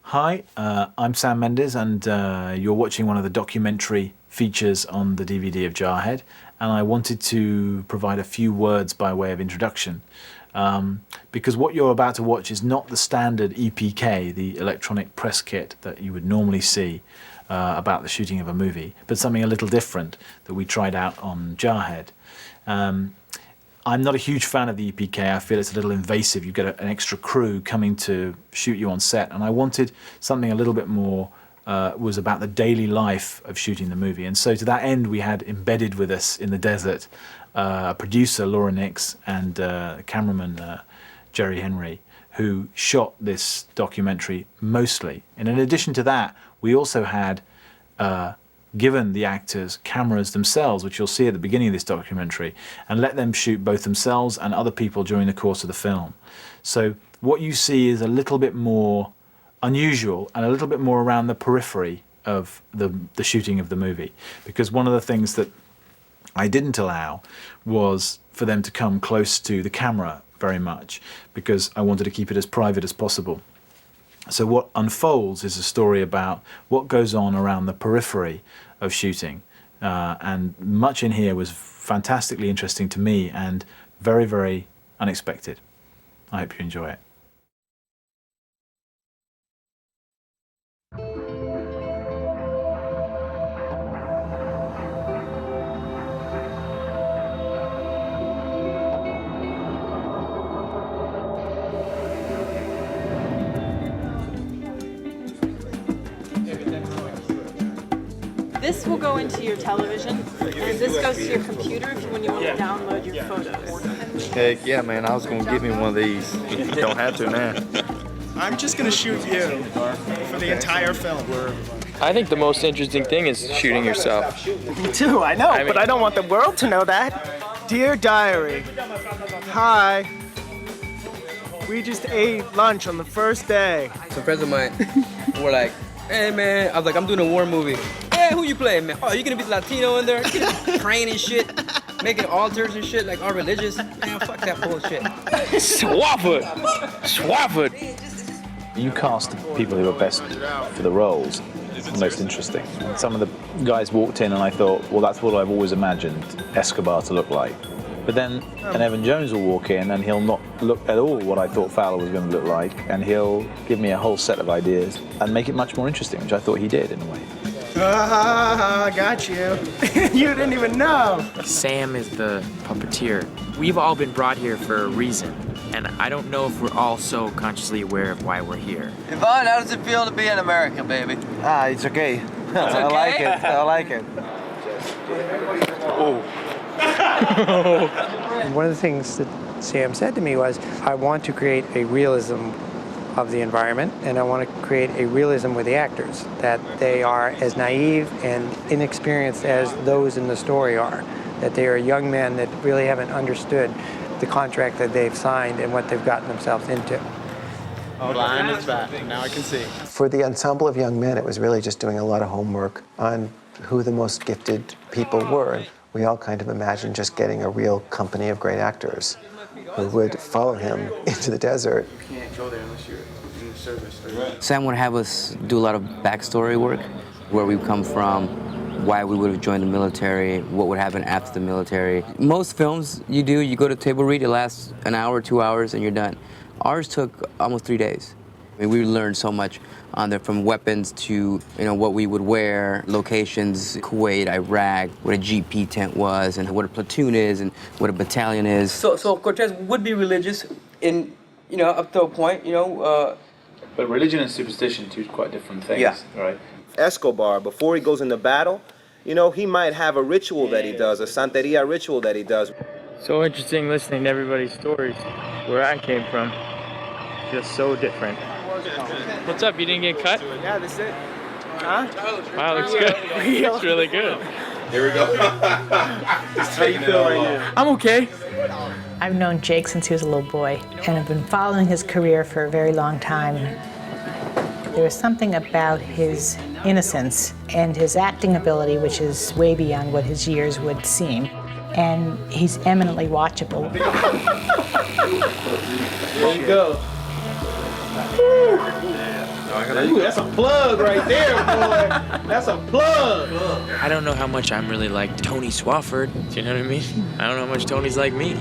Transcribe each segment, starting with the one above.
Hi, I'm Sam Mendes, and you're watching one of the documentary features on the DVD of Jarhead, and I wanted to provide a few words by way of introduction, because what you're about to watch is not the standard EPK, the electronic press kit that you would normally see about the shooting of a movie, but something a little different that we tried out on Jarhead. I'm not a huge fan of the EPK. I feel it's a little invasive. You get an extra crew coming to shoot you on set, and I wanted something a little bit more was about the daily life of shooting the movie. And so to that end, we had embedded with us in the desert producer Laura Nix and cameraman Jerry Henry, who shot this documentary mostly. And in addition to that, we also had given the actors cameras themselves, which you'll see at the beginning of this documentary, and let them shoot both themselves and other people during the course of the film. So what you see is a little bit more unusual and a little bit more around the periphery of the shooting of the movie, because one of the things that I didn't allow was for them to come close to the camera very much, because I wanted to keep it as private as possible. So what unfolds is a story about what goes on around the periphery of shooting, and much in here was fantastically interesting to me and very, very unexpected. I hope you enjoy it. This will go into your television, and this goes to your computer when you want to download your photos. Heck yeah, man. I was going to give me one of these. Don't have to now. I'm just going to shoot you for the entire film. I think the most interesting thing is shooting yourself. Me too, I know, but I don't want the world to know that. Dear Diary, hi. We just ate lunch on the first day. Some friends of mine were like, hey man, I was like, I'm doing a war movie. Hey, who you playing, man? Oh, you gonna be Latino in there? Praying and shit, making altars and shit, like all religious. Man, fuck that bullshit. Swafford! Swafford! You cast the people who are best for the roles, the most interesting. Some of the guys walked in and I thought, well, that's what I've always imagined Escobar to look like. But then an Evan Jones will walk in and he'll not look at all what I thought Fowler was going to look like, and he'll give me a whole set of ideas and make it much more interesting, which I thought he did in a way. Got you. You didn't even know. Sam is the puppeteer. We've all been brought here for a reason, and I don't know if we're all so consciously aware of why we're here. Yvonne, how does it feel to be in America, baby? It's okay. It's I okay? like it. I like it. Oh. One of the things that Sam said to me was, I want to create a realism of the environment, and I want to create a realism with the actors, that they are as naive and inexperienced as those in the story are, that they are young men that really haven't understood the contract that they've signed and what they've gotten themselves into. Blind is back. Now I can see. For the ensemble of young men, it was really just doing a lot of homework on who the most gifted people were. We all kind of imagined just getting a real company of great actors who would follow him into the desert. You can't go there unless you're in the service. Sam would have us do a lot of backstory work, where we come from, why we would have joined the military, what would happen after the military. Most films you go to table read, it lasts an hour, 2 hours, and you're done. Ours took almost 3 days. I mean, we learned so much on there, from weapons to what we would wear, locations, Kuwait, Iraq, what a GP tent was, and what a platoon is, and what a battalion is. So Cortez would be religious in, up to a point, But religion and superstition, two quite different things, Yeah. right? Escobar, before he goes into battle, he might have a ritual that he does, a Santeria ritual that he does. So interesting listening to everybody's stories, where I came from. Just so different. What's up, you didn't get cut? Yeah, that's it. Huh? Wow, looks good. Looks really good. Here we go. How you feel right now? I'm okay. I've known Jake since he was a little boy, and I've been following his career for a very long time. There was something about his innocence and his acting ability, which is way beyond what his years would seem. And he's eminently watchable. There you go. Ooh, that's a plug right there, boy. That's a plug. I don't know how much I'm really like Tony Swafford. Do you know what I mean? I don't know how much Tony's like me.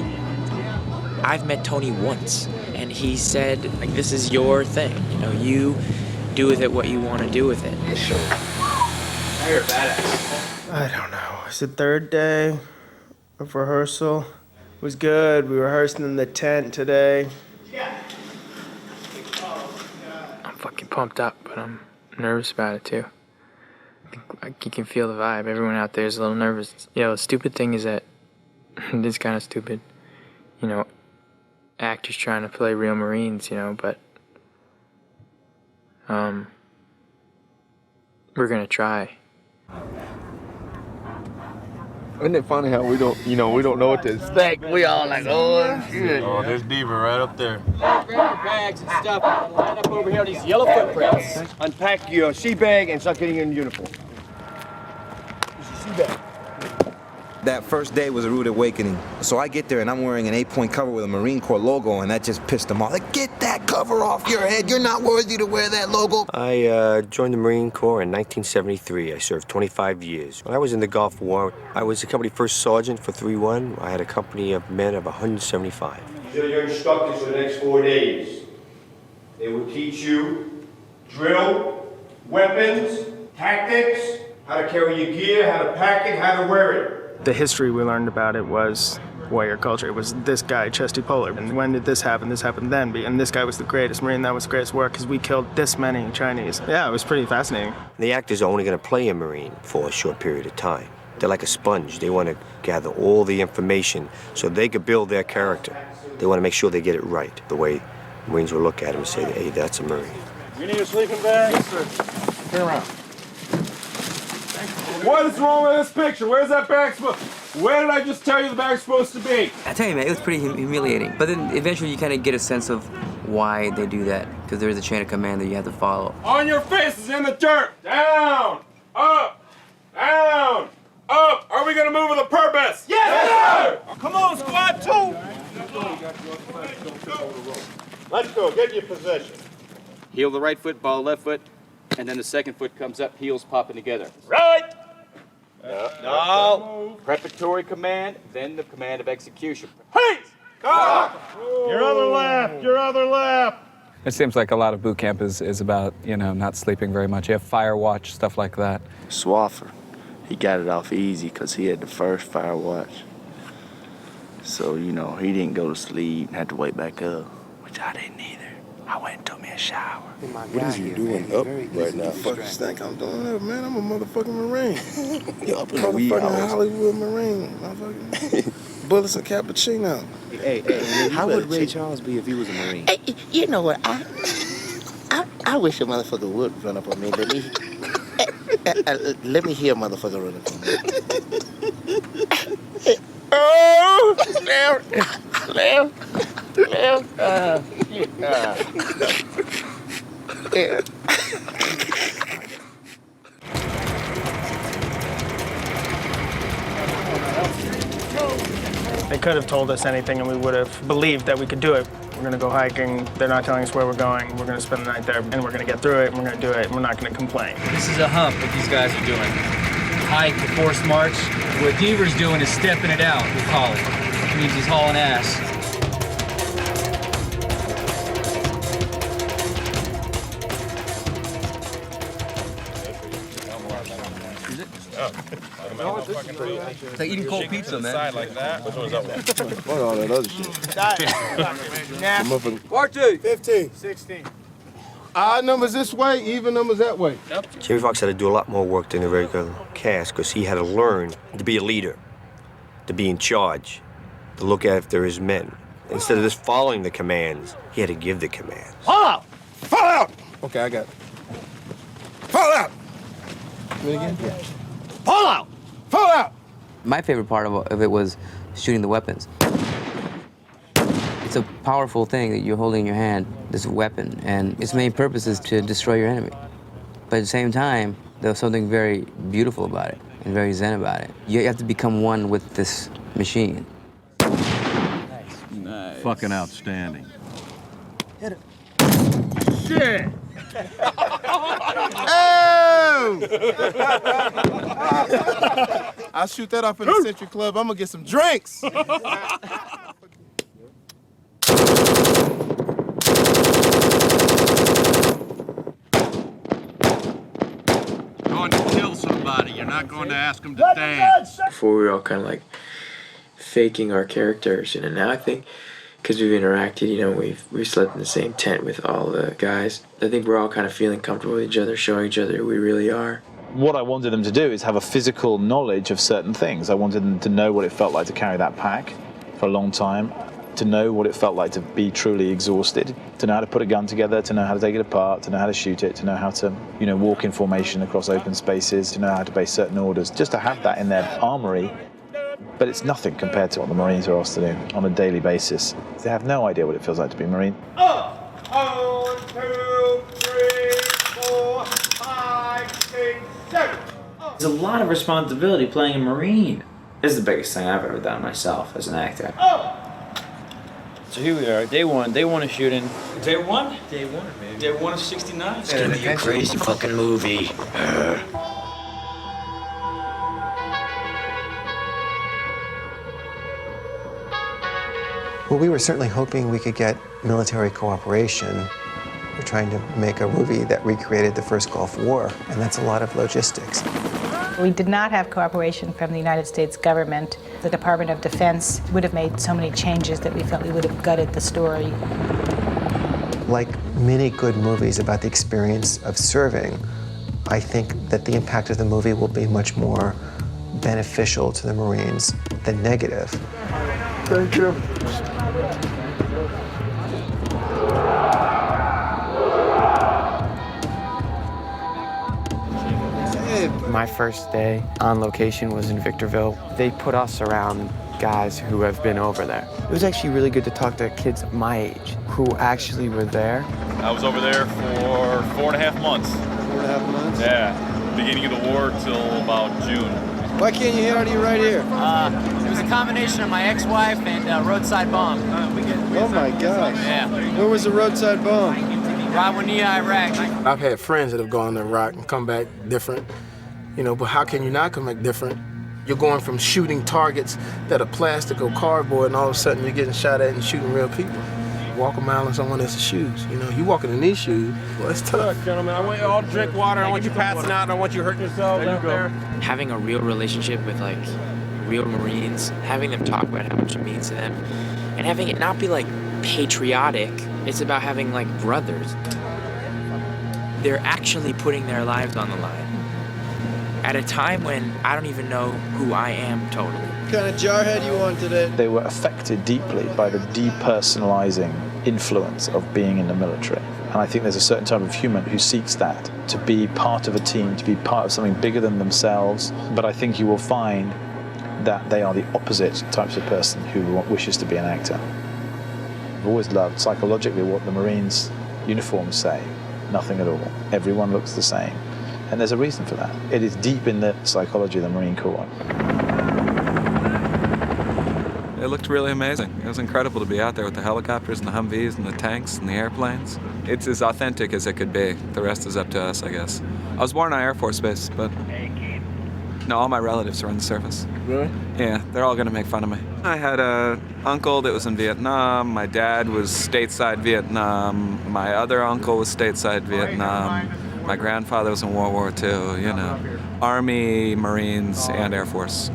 I've met Tony once, and he said, like, this is your thing. You know, you do with it what you want to do with it. Sure. You're a badass. I don't know. It's the third day of rehearsal. It was good. We rehearsed in the tent today. I'm fucking pumped up, but I'm nervous about it too. You can feel the vibe. Everyone out there is a little nervous. You know, the stupid thing is that it is kind of stupid. You know, actors trying to play real Marines, you know, but we're gonna try. Isn't it funny how we don't know what to expect? We all like, oh shit. Oh, there's Diva right up there. Grab your bags and stuff and line up over here, these yellow footprints. Unpack your sea bag and start getting in uniform. Sea bag. That first day was a rude awakening. So I get there and I'm wearing an 8-point cover with a Marine Corps logo, and that just pissed them off. Like, get that cover off your head. You're not worthy to wear that logo. I joined the Marine Corps in 1973. I served 25 years. When I was in the Gulf War, I was the company first sergeant for 3-1. I had a company of men of 175. These are your instructors for the next 4 days. They will teach you drill, weapons, tactics, how to carry your gear, how to pack it, how to wear it. The history we learned about it was warrior culture. It was this guy, Chesty Puller. And when did this happen? This happened then. And this guy was the greatest Marine. That was the greatest war because we killed this many Chinese. Yeah, it was pretty fascinating. The actors are only going to play a Marine for a short period of time. They're like a sponge. They want to gather all the information so they could build their character. They want to make sure they get it right, the way Marines will look at him and say, hey, that's a Marine. You need a sleeping bag? Yes, sir. Turn around. What is wrong with this picture? Where's that bag supposed? Where did I just tell you the bag's supposed to be? I tell you, man, it was pretty humiliating. But then eventually you kind of get a sense of why they do that, because there's a chain of command that you have to follow. On your faces in the dirt. Down, up, down, up. Are we gonna move with a purpose? Yes, sir! Come on, squad 2. Let's go, get your position. Heel the right foot, ball left foot, and then the second foot comes up, heels popping together. Right! No. Preparatory command, then the command of execution. Hey! Your other left, your other left. It seems like a lot of boot camp is about, you know, not sleeping very much. You have fire watch, stuff like that. Swaffer, he got it off easy because he had the first fire watch. So, you know, he didn't go to sleep and had to wake back up, which I didn't either. I went and took me a shower. What is he doing up right now? Fuck you think I'm doing that, man? I'm a motherfucking Marine. You're up in the wee hours. Hollywood Marine, motherfucker. Bullets and cappuccino. Hey, how would Ray Charles be if he was a Marine? Hey, you know what? I wish a motherfucker would run up on me. Let me hear a motherfucker run up on me. Oh, Leo. Yeah. They could have told us anything and we would have believed that we could do it. We're gonna go hiking, they're not telling us where we're going, we're gonna spend the night there, and we're gonna get through it, and we're gonna do it, and we're not gonna complain. This is a hump that these guys are doing. Hike, the forced march. What Deaver's doing is stepping it out, we call it. It means he's hauling ass. It's like eating cold pizza, man. Like that. Which one's that one? Fuck all that other shit. Party. 15. 16. Odd numbers this way, even numbers that way. Yep. Jamie Foxx had to do a lot more work than the regular cast because he had to learn to be a leader, to be in charge, to look after his men. Instead of just following the commands, he had to give the commands. Fall out! Fall out! Okay, I got it. Fall out! Do it again? Fall out! Fall out! My favorite part of it was shooting the weapons. It's a powerful thing that you're holding in your hand, this weapon, and its main purpose is to destroy your enemy. But at the same time, there was something very beautiful about it and very zen about it. You have to become one with this machine. Nice. Fucking outstanding. Hit it. shit! Oh! I'll shoot that off in the Century Club. I'm gonna get some drinks. Going to kill somebody, you're not going to ask them to dance. Before we were all kind of like faking our characters, and now I think because we've interacted, we've slept in the same tent with all the guys. I think we're all kind of feeling comfortable with each other, showing each other who we really are. What I wanted them to do is have a physical knowledge of certain things. I wanted them to know what it felt like to carry that pack for a long time, to know what it felt like to be truly exhausted, to know how to put a gun together, to know how to take it apart, to know how to shoot it, to know how to, walk in formation across open spaces, to know how to obey certain orders, just to have that in their armory. But it's nothing compared to what the Marines are asked to do on a daily basis. They have no idea what it feels like to be a Marine. 1, 2, 3, 4, 5, 6, 7. There's a lot of responsibility playing a Marine. This is the biggest thing I've ever done myself as an actor. So here we are, day one of shooting. Day one? Day one, baby. Day one of 69. It's gonna be a crazy fucking movie. Well, we were certainly hoping we could get military cooperation. We're trying to make a movie that recreated the first Gulf War, and that's a lot of logistics. We did not have cooperation from the United States government. The Department of Defense would have made so many changes that we felt we would have gutted the story. Like many good movies about the experience of serving, I think that the impact of the movie will be much more beneficial to the Marines than negative. Thank you. My first day on location was in Victorville. They put us around guys who have been over there. It was actually really good to talk to kids my age who actually were there. I was over there for 4.5 months. 4.5 months? Yeah, beginning of the war till about June. Why can't you hit out of you right here? It was a combination of my ex-wife and roadside bomb. Oh my gosh. Yeah. Where was the roadside bomb? Rawaniya, Iraq. I've had friends that have gone to Iraq and come back different, but how can you not come back different? You're going from shooting targets that are plastic or cardboard, and all of a sudden you're getting shot at and shooting real people. Walk a mile in someone else's shoes. You walking in these shoes, well, it's tough. Gentlemen, I want you all to drink water. I want you passing out. I don't want you hurting yourselves out there. Having a real relationship with real Marines, having them talk about how much it means to them, and having it not be patriotic. It's about having brothers. They're actually putting their lives on the line at a time when I don't even know who I am totally. What kind of jarhead you on today? They were affected deeply by the depersonalizing influence of being in the military. And I think there's a certain type of human who seeks that, to be part of a team, to be part of something bigger than themselves. But I think you will find that they are the opposite types of person who wishes to be an actor. I've always loved psychologically what the Marines' uniforms say. Nothing at all. Everyone looks the same. And there's a reason for that. It is deep in the psychology of the Marine Corps. It looked really amazing. It was incredible to be out there with the helicopters and the Humvees and the tanks and the airplanes. It's as authentic as it could be. The rest is up to us, I guess. I was born on Air Force Base, but no, all my relatives are in the service. Really? Yeah, they're all gonna make fun of me. I had an uncle that was in Vietnam. My dad was stateside Vietnam. My other uncle was stateside Vietnam. My grandfather was in World War II, Army, Marines, and Air Force.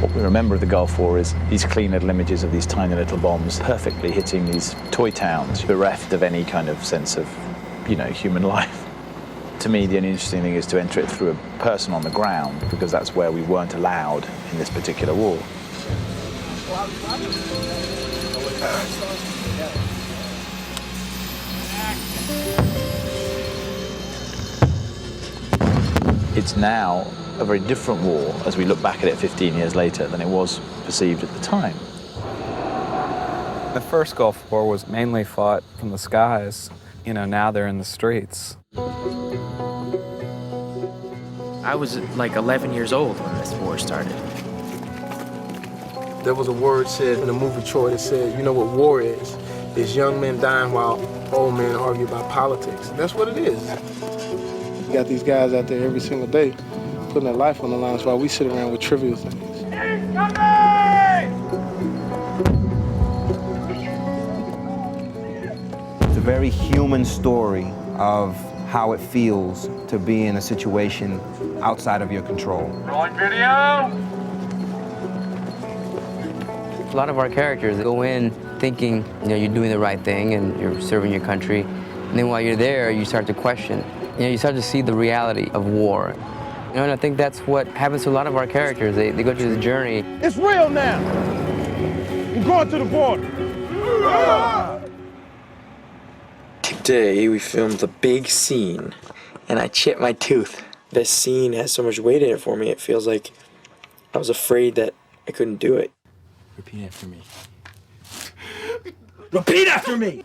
What we remember of the Gulf War is these clean little images of these tiny little bombs perfectly hitting these toy towns, bereft of any kind of sense of, human life. To me, the only interesting thing is to enter it through a person on the ground, because that's where we weren't allowed in this particular war. It's now a very different war as we look back at it 15 years later than it was perceived at the time. The first Gulf War was mainly fought from the skies. Now they're in the streets. I was like 11 years old when this war started. There was a word said in the movie Troy that said, you know what war is? It's young men dying while old men argue about politics. And that's what it is. You got these guys out there every single day putting their life on the lines while we sit around with trivial things. It's a very human story of how it feels to be in a situation outside of your control. Rolling video! A lot of our characters go in thinking, you know, you're doing the right thing and you're serving your country. And then while you're there, you start to question. You know, you start to see the reality of war. You know, and I think that's what happens to a lot of our characters. They go through this journey. It's real now! We're going to the border! Today we filmed the big scene and I chipped my tooth. This scene has so much weight in it for me, it feels like I was afraid that I couldn't do it. Repeat after me. Repeat after me!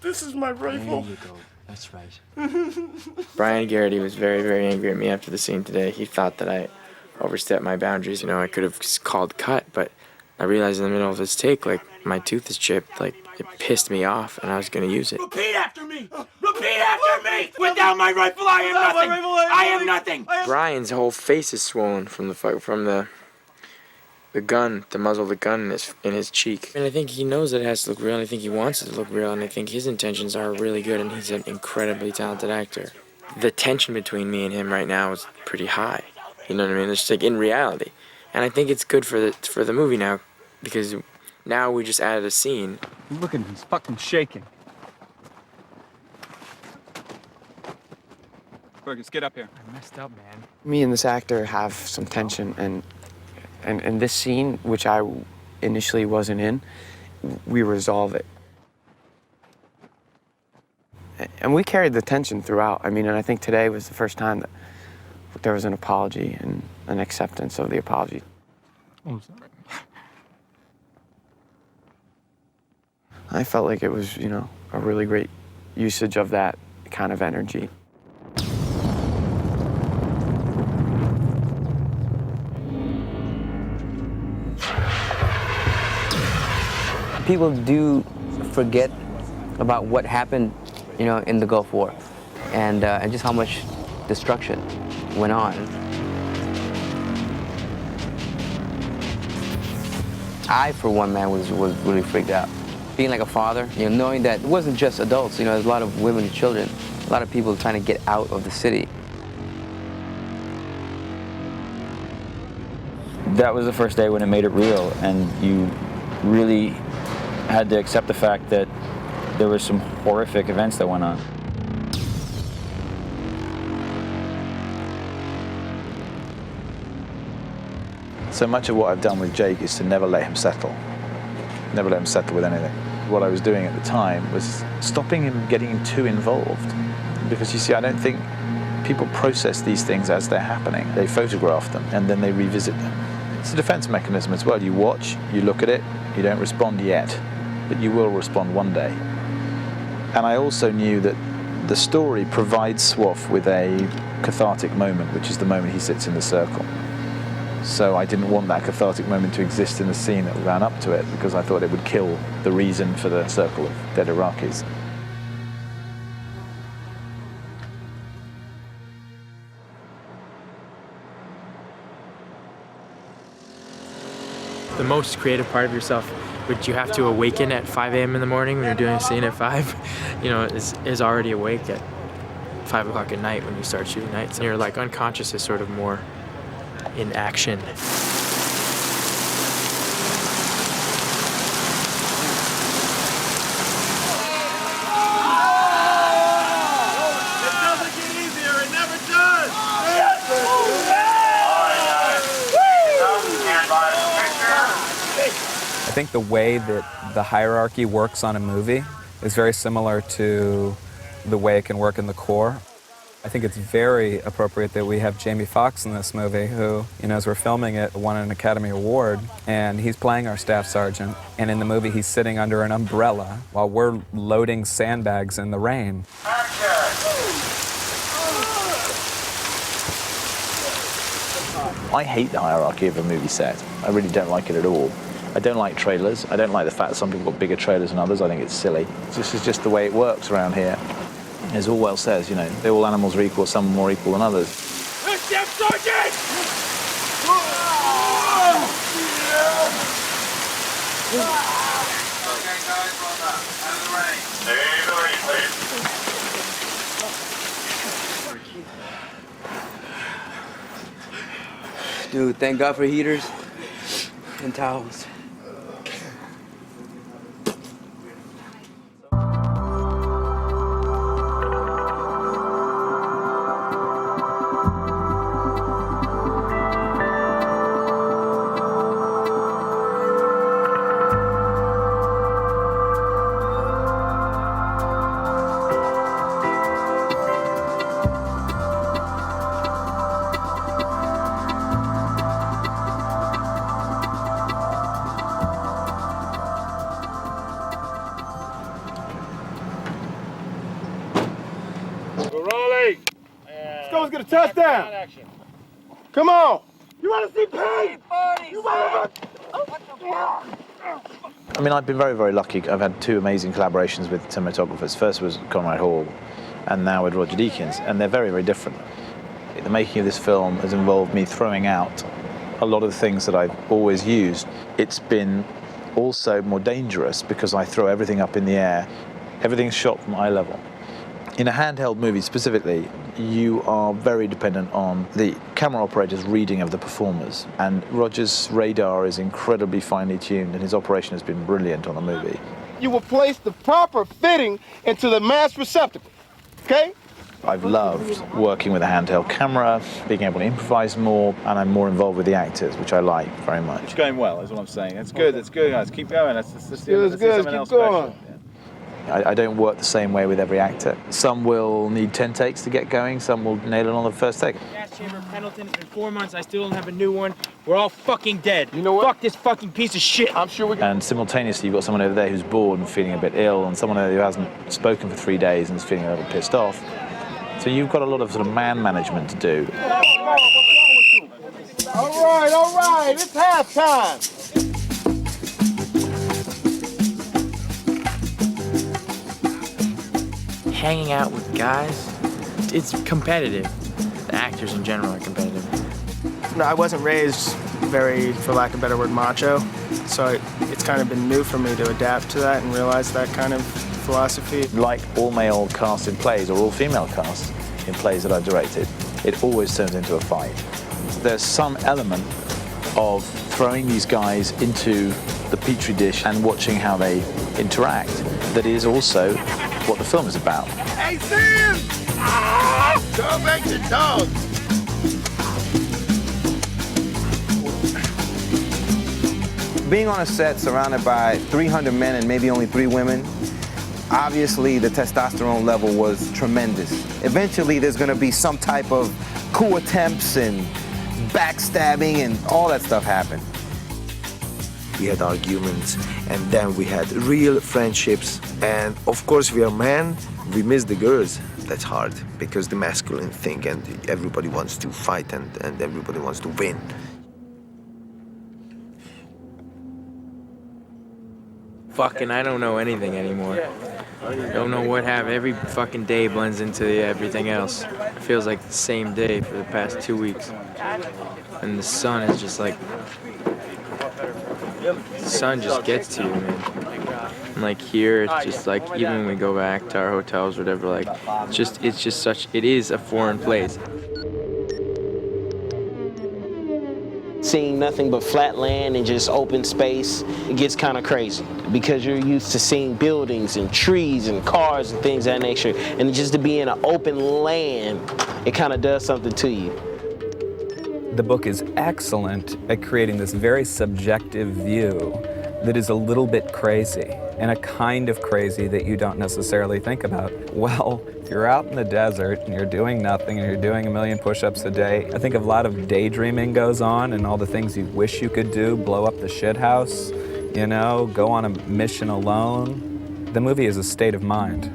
This is my rifle. There you go. That's right. Brian Garrity was very, very angry at me after the scene today. He thought that I overstepped my boundaries. You know, I could have called cut, but I realized in the middle of this take, like, my tooth is chipped. Like, it pissed me off, and I was going to use it. Repeat after me! Repeat after me! Without my rifle, I am nothing! I am nothing! Brian's whole face is swollen from the gun, the muzzle of the gun in his cheek. And I think he knows that it has to look real, and I think he wants it to look real, and I think his intentions are really good, and he's an incredibly talented actor. The tension between me and him right now is pretty high. You know what I mean? It's like in reality. And I think it's good for the movie now, because now we just added a scene. Look at him, he's fucking shaking. Fergus, get up here. I messed up, man. Me and this actor have some tension, and this scene, which I initially wasn't in, we resolve it. And we carried the tension throughout. I mean, and I think today was the first time that there was an apology and an acceptance of the apology. I'm sorry. I felt like it was, you know, a really great usage of that kind of energy. People do forget about what happened, you know, in the Gulf War, and just how much destruction went on. I, for one, man, was really freaked out. Being like a father, you know, knowing that it wasn't just adults, you know, there's a lot of women and children, a lot of people trying to get out of the city. That was the first day when it made it real, and you really had to accept the fact that there were some horrific events that went on. So much of what I've done with Jake is to never let him settle. Never let him settle with anything. What I was doing at the time was stopping him getting too involved. Because you see, I don't think people process these things as they're happening. They photograph them and then they revisit them. It's a defense mechanism as well. You watch, you look at it, you don't respond yet, but you will respond one day. And I also knew that the story provides Swaff with a cathartic moment, which is the moment he sits in the circle. So I didn't want that cathartic moment to exist in the scene that ran up to it, because I thought it would kill the reason for the circle of dead Iraqis. The most creative part of yourself, which you have to awaken at 5 a.m. in the morning when you're doing a scene at 5, you know, is already awake at 5 o'clock at night when you start shooting nights. And your like unconscious is sort of more in action. I think the way that the hierarchy works on a movie is very similar to the way it can work in the Corps. I think it's very appropriate that we have Jamie Foxx in this movie, who, you know, as we're filming it, won an Academy Award, and he's playing our staff sergeant. And in the movie, he's sitting under an umbrella while we're loading sandbags in the rain. I hate the hierarchy of a movie set. I really don't like it at all. I don't like trailers. I don't like the fact that some people got bigger trailers than others. I think it's silly. This is just the way it works around here. As Orwell says, you know, all animals are equal, some are more equal than others. Good step, Sergeant! Dude, thank God for heaters and towels. Let's go, let's get a touchdown. Come on. You want to see pain? You want to... I mean, I've been very, very lucky. I've had two amazing collaborations with cinematographers. First was Conrad Hall, and now with Roger Deakins, and they're very, very different. The making of this film has involved me throwing out a lot of the things that I've always used. It's been also more dangerous because I throw everything up in the air. Everything's shot from eye level. In a handheld movie specifically, you are very dependent on the camera operator's reading of the performers. And Roger's radar is incredibly finely tuned, and his operation has been brilliant on the movie. You will place the proper fitting into the mass receptacle, okay? I've loved working with a handheld camera, being able to improvise more, and I'm more involved with the actors, which I like very much. It's going well, is what I'm saying. It's good, guys. Keep going. Let's Good, keep going. I don't work the same way with every actor. Some will need 10 takes to get going, some will nail it on the first take. Gas chamber, Pendleton, it's been 4 months, I still don't have a new one. We're all fucking dead. You know what? Fuck this fucking piece of shit. I'm sure we can. And simultaneously, you've got someone over there who's bored and feeling a bit ill, and someone over there who hasn't spoken for 3 days and is feeling a little pissed off. So you've got a lot of sort of man management to do. All right, it's halftime. Hanging out with guys, it's competitive. The actors in general are competitive. No, I wasn't raised very, for lack of a better word, macho. So it's kind of been new for me to adapt to that and realize that kind of philosophy. Like all male casts in plays, or all female casts in plays that I've directed, it always turns into a fight. There's some element of throwing these guys into the petri dish and watching how they interact that is also what the film is about. Hey, Sam! Go back to dog. Being on a set surrounded by 300 men and maybe only 3 women, obviously the testosterone level was tremendous. Eventually there's gonna be some type of coup attempts and backstabbing and all that stuff happen. We had arguments, and then we had real friendships. And of course, we are men, we miss the girls. That's hard, because the masculine thing, and everybody wants to fight, and everybody wants to win. Fucking, I don't know anything anymore. Don't know what happened. Every fucking day blends into everything else. It feels like the same day for the past 2 weeks. And the sun is just like... The sun just gets to you, man. And like here, it's just like, even when we go back to our hotels or whatever, like, it's just such, it is a foreign place. Seeing nothing but flat land and just open space, it gets kind of crazy because you're used to seeing buildings and trees and cars and things of that nature. And just to be in an open land, it kind of does something to you. The book is excellent at creating this very subjective view that is a little bit crazy, and a kind of crazy that you don't necessarily think about. Well, if you're out in the desert and you're doing nothing and you're doing 1 million push-ups a day, I think a lot of daydreaming goes on and all the things you wish you could do, blow up the shithouse, you know, go on a mission alone. The movie is a state of mind.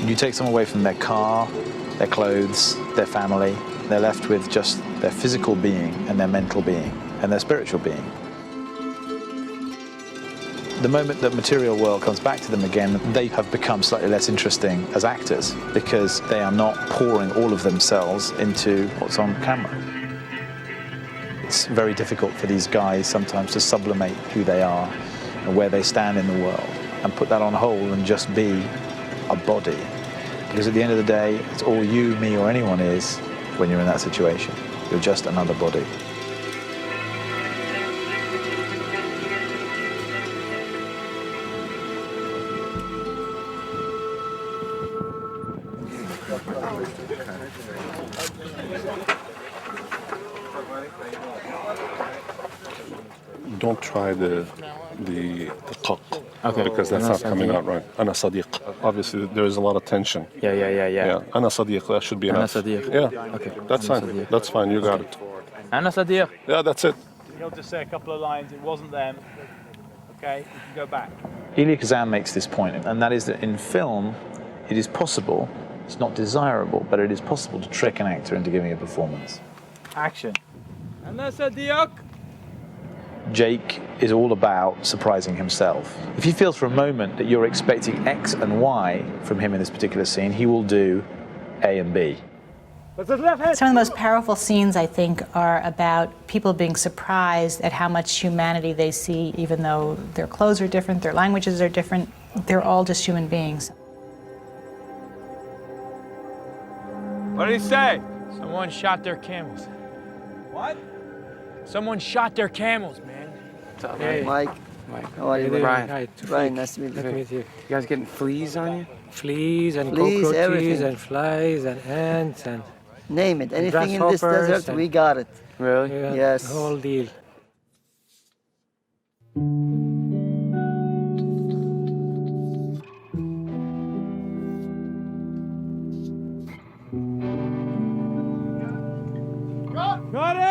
You take someone away from their car, their clothes, their family, they're left with just their physical being and their mental being and their spiritual being. The moment that material world comes back to them again, they have become slightly less interesting as actors because they are not pouring all of themselves into what's on camera. It's very difficult for these guys sometimes to sublimate who they are and where they stand in the world and put that on hold and just be a body. Because at the end of the day, it's all you, me, or anyone is when you're in that situation. You're just another body. Don't try the qaq, because that's not coming out right. Ana sadiq. Obviously, there is a lot of tension. Yeah. Ana sadiq, that should be Ana enough. sadiq. Yeah. Okay. That's Ana fine. sadiq. That's fine. You got it. Ana sadiq. Yeah, that's it. He'll just say a couple of lines, it wasn't them. Okay, you can go back. Elia Kazan makes this point, and that is that in film, it is possible, it's not desirable, but it is possible to trick an actor into giving a performance. Action. Ana sadiq. Jake is all about surprising himself. If he feels for a moment that you're expecting X and Y from him in this particular scene, he will do A and B. Some of the most powerful scenes, I think, are about people being surprised at how much humanity they see, even though their clothes are different, their languages are different. They're all just human beings. What did he say? Someone shot their camels. What? Someone shot their camels, man. Hey. Mike. How are you? Brian. Hi. Brian, nice to meet you. Nice to meet you. You guys getting fleas on you? Fleas and Fleas, cockroaches everything. and flies and ants and name it. Anything in this grasshoppers desert, and- we got it. Really? Yes. The whole deal. Got it!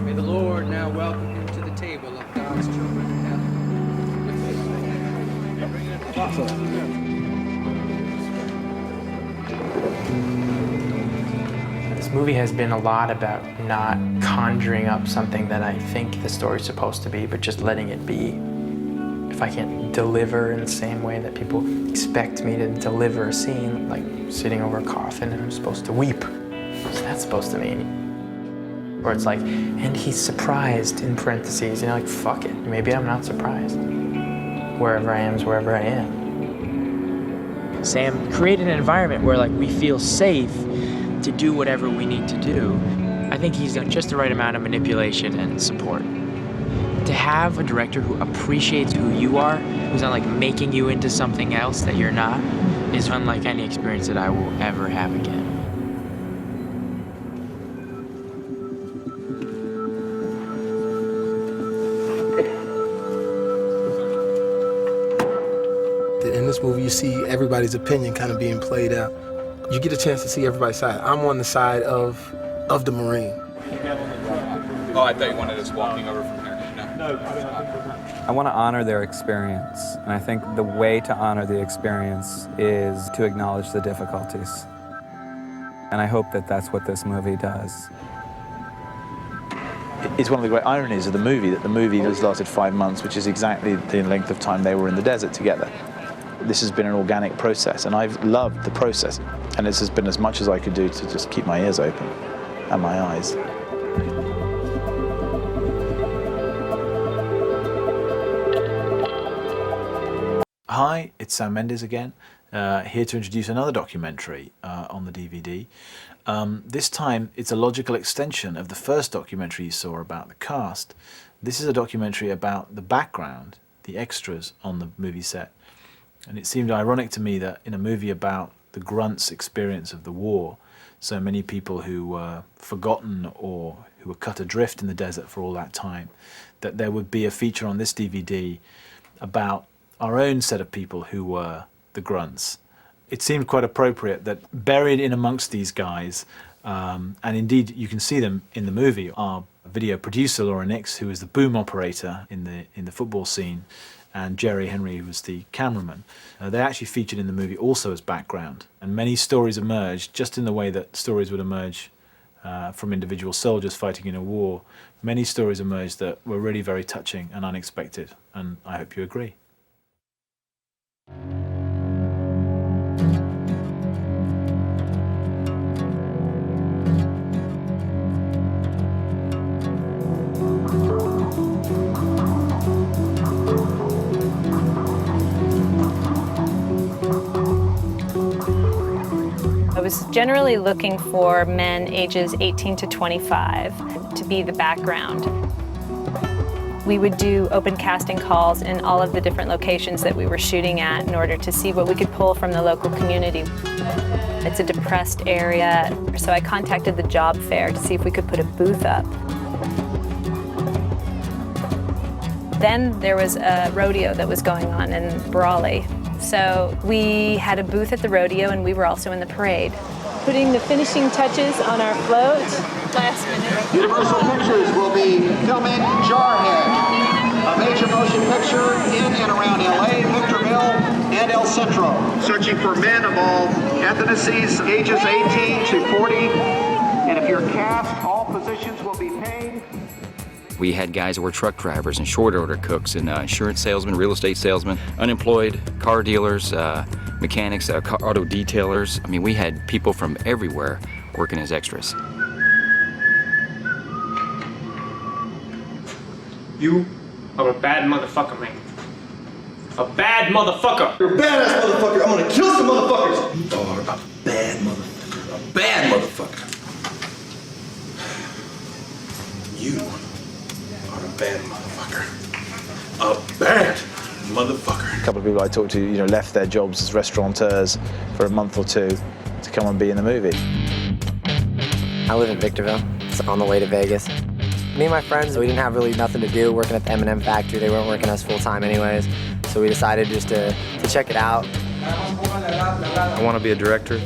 May the Lord now welcome you to the table of God's children in This movie has been a lot about not conjuring up something that I think the story's supposed to be, but just letting it be. If I can't deliver in the same way that people expect me to deliver a scene, like sitting over a coffin and I'm supposed to weep, what's that supposed to mean? Or it's like, and he's surprised in parentheses, you know, like, fuck it, maybe I'm not surprised. Wherever I am is wherever I am. Sam created an environment where like we feel safe to do whatever we need to do. I think he's got just the right amount of manipulation and support. To have a director who appreciates who you are, who's not like making you into something else that you're not, is unlike any experience that I will ever have again. In this movie, you see everybody's opinion kind of being played out. You get a chance to see everybody's side. I'm on the side of the Marine. Oh, I thought you wanted us walking over from here. No. I want to honor their experience, and I think the way to honor the experience is to acknowledge the difficulties. And I hope that that's what this movie does. It's one of the great ironies of the movie that the movie has lasted 5 months, which is exactly the length of time they were in the desert together. This has been an organic process, and I've loved the process. And this has been as much as I could do to just keep my ears open and my eyes. Hi, it's Sam Mendes again, here to introduce another documentary on the DVD. This time, it's a logical extension of the first documentary you saw about the cast. This is a documentary about the background, the extras on the movie set. And it seemed ironic to me that in a movie about the grunts' experience of the war, so many people who were forgotten or who were cut adrift in the desert for all that time, that there would be a feature on this DVD about our own set of people who were the grunts. It seemed quite appropriate that buried in amongst these guys, and indeed you can see them in the movie, our video producer Laura Nix, who was the boom operator in the football scene, and Jerry Henry, who was the cameraman. They actually featured in the movie also as background, and many stories emerged just in the way that stories would emerge from individual soldiers fighting in a war. Many stories emerged that were really very touching and unexpected, and I hope you agree. I was generally looking for men ages 18 to 25 to be the background. We would do open casting calls in all of the different locations that we were shooting at in order to see what we could pull from the local community. It's a depressed area, so I contacted the job fair to see if we could put a booth up. Then there was a rodeo that was going on in Brawley. So we had a booth at the rodeo and we were also in the parade. Putting the finishing touches on our float last minute. Universal Pictures will be filming Jarhead, a major motion picture in and around LA, Victorville, and El Centro. Searching for men of all ethnicities, ages 18 to 40. And if you're cast, all positions will be paid. We had guys that were truck drivers and short order cooks and insurance salesmen, real estate salesmen, unemployed, car dealers, mechanics, auto detailers. I mean, we had people from everywhere working as extras. You are a bad motherfucker, man. A bad motherfucker. You're a badass motherfucker. I'm gonna kill some motherfuckers. You are a bad motherfucker. A bad motherfucker. You are a bad motherfucker. A bad motherfucker. A couple of people I talked to, left their jobs as restaurateurs for a month or two to come and be in the movie. I live in Victorville. It's on the way to Vegas. Me and my friends, we didn't have really nothing to do working at the M&M factory. They weren't working us full-time anyways. So we decided just to check it out. I want to be a director.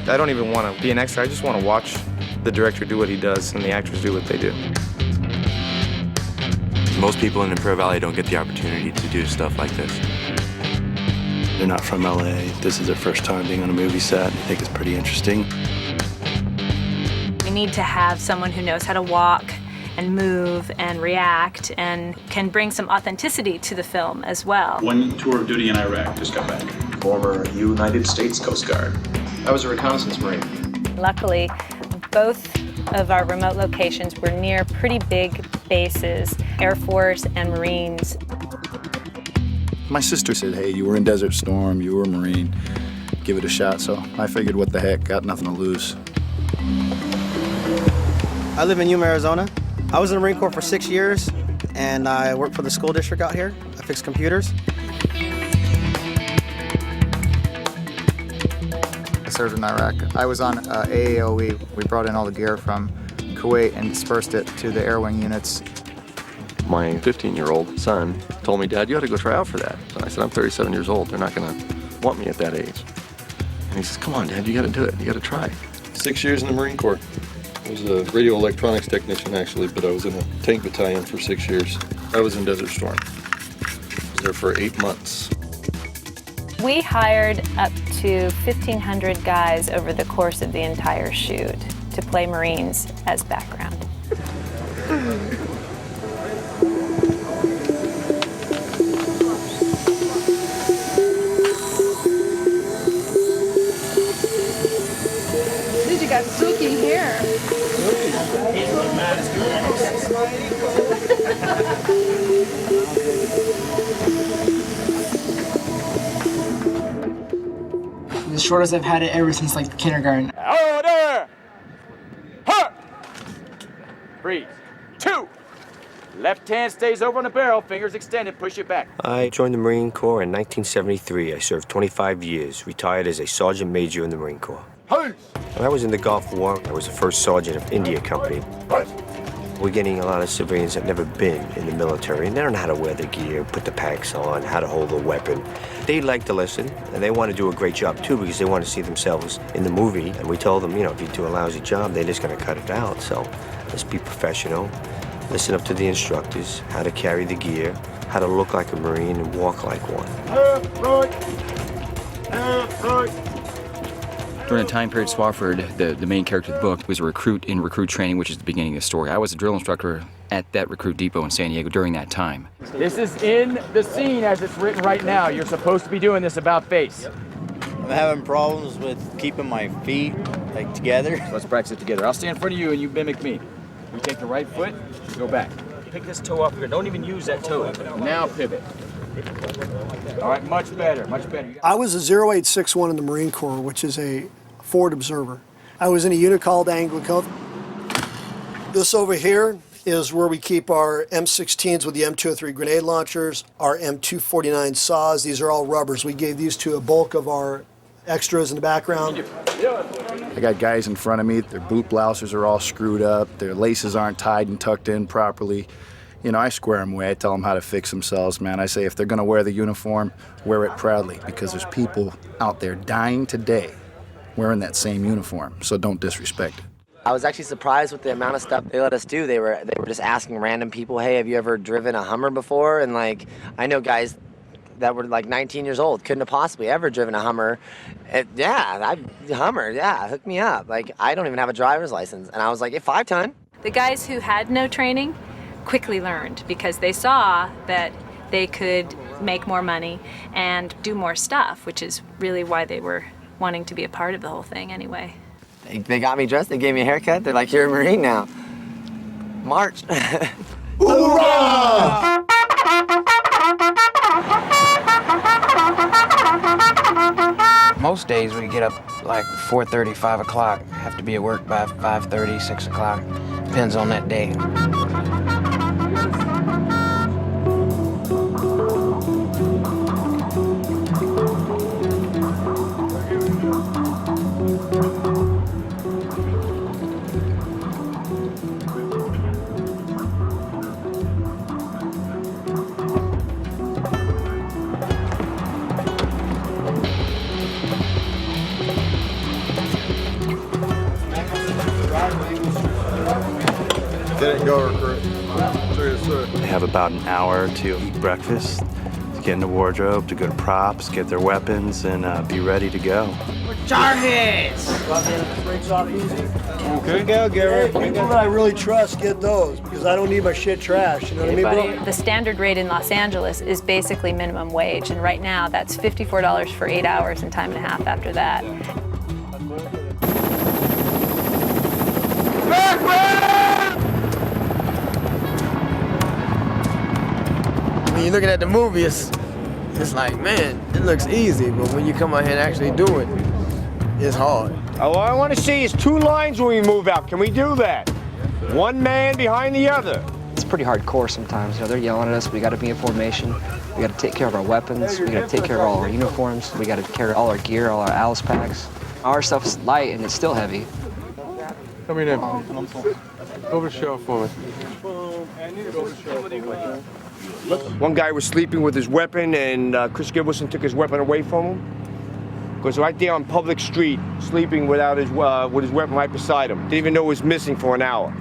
I don't even want to be an extra. I just want to watch the director do what he does and the actors do what they do. Most people in the Imperial Valley don't get the opportunity to do stuff like this. They're not from LA. This is their first time being on a movie set. I think it's pretty interesting. We need to have someone who knows how to walk and move and react and can bring some authenticity to the film as well. One tour of duty in Iraq, just got back. Former United States Coast Guard. I was a reconnaissance Marine. Luckily, both of our remote locations were near pretty big bases, Air Force and Marines. My sister said, hey, you were in Desert Storm, you were a Marine, give it a shot. So I figured, what the heck, got nothing to lose. I live in Yuma, Arizona. I was in the Marine Corps for 6 years, and I worked for the school district out here. I fixed computers. I served in Iraq. I was on AAOE. We brought in all the gear from Kuwait and dispersed it to the air wing units. My 15-year-old son told me, Dad, you ought to go try out for that. So I said, I'm 37 years old. They're not going to want me at that age. And he says, come on, Dad, you got to do it. You got to try. 6 years in the Marine Corps. I was a radio electronics technician, actually, but I was in a tank battalion for 6 years. I was in Desert Storm. I was there for 8 months. We hired up to 1,500 guys over the course of the entire shoot to play Marines as background. Dude, you got silky hair. The shortest I've had it ever since like kindergarten. Order! Huh! Freeze. 2. Left hand stays over on the barrel, fingers extended, push it back. I joined the Marine Corps in 1973. I served 25 years, retired as a sergeant major in the Marine Corps. When I was in the Gulf War, I was the first sergeant of India Company. We're getting a lot of civilians that have never been in the military, and they don't know how to wear the gear, put the packs on, how to hold a weapon. They like to listen, and they want to do a great job too, because they want to see themselves in the movie. And we told them, you know, if you do a lousy job, they're just going to cut it out. So let's be professional, listen up to the instructors, how to carry the gear, how to look like a Marine and walk like one. During the time period, Swafford, the main character of the book, was a recruit in recruit training, which is the beginning of the story. I was a drill instructor at that recruit depot in San Diego during that time. This is in the scene as it's written right now. You're supposed to be doing this about face. I'm having problems with keeping my feet like together. So let's practice it together. I'll stand in front of you and you mimic me. You take the right foot, go back. Pick this toe up here. Don't even use that toe. Now pivot. All right, much better, much better. I was a 0861 in the Marine Corps, which is a forward observer. I was in a unit called Anglican. This over here is where we keep our M16s with the M203 grenade launchers, our M249 saws. These are all rubbers. We gave these to a bulk of our extras in the background. I got guys in front of me, their boot blouses are all screwed up, their laces aren't tied and tucked in properly. You know, I square them away. I tell them how to fix themselves, man. I say if they're going to wear the uniform, wear it proudly, because there's people out there dying today wearing that same uniform, so don't disrespect it. I was actually surprised with the amount of stuff they let us do. They were just asking random people, hey, have you ever driven a Hummer before? And like, I know guys that were like 19 years old, couldn't have possibly ever driven a Hummer. Hummer, hook me up. Like, I don't even have a driver's license. And I was like, 5-ton. The guys who had no training quickly learned because they saw that they could make more money and do more stuff, which is really why they were wanting to be a part of the whole thing anyway. They got me dressed, they gave me a haircut. They're like, you're a Marine now. March. Hoorah! Most days we get up like 4:30, 5 o'clock. Have to be at work by 5:30, 6 o'clock. Depends on that day. Didn't go, recruit. They have about an hour to eat breakfast, to get in the wardrobe, to go to props, get their weapons, and be ready to go. Jarheads! Okay. Go, Garrett. People that I really trust get those, because I don't need my shit trashed. You know what I mean, bro? The standard rate in Los Angeles is basically minimum wage, and right now that's $54 for 8 hours and time and a half after that. When you're looking at the movie, it's like, man, it looks easy, but when you come out here and actually do it, it's hard. All I want to see is 2 lines when we move out. Can we do that? 1 man behind the other. It's pretty hardcore sometimes. You know, they're yelling at us. We got to be in formation. We got to take care of our weapons. We got to take care of all our uniforms. We got to carry all our gear, all our Alice packs. Our stuff's light and it's still heavy. Come here, Nick. Over the shelf for me. One guy was sleeping with his weapon, and Chris Gibbleson took his weapon away from him. Because right there on public street, sleeping without his with his weapon right beside him. Didn't even know it was missing for an hour.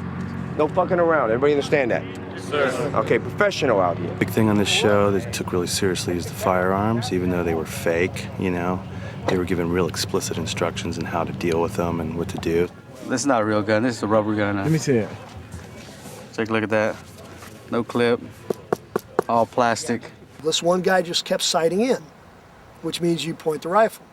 No fucking around. Everybody understand that? Yes, sir. Okay, professional out here. Big thing on this show that took really seriously is the firearms, even though they were fake, you know. They were given real explicit instructions on how to deal with them and what to do. This is not a real gun. This is a rubber gun. Let me see it. Take a look at that. No clip. All plastic. This one guy just kept sighting in, which means you point the rifle.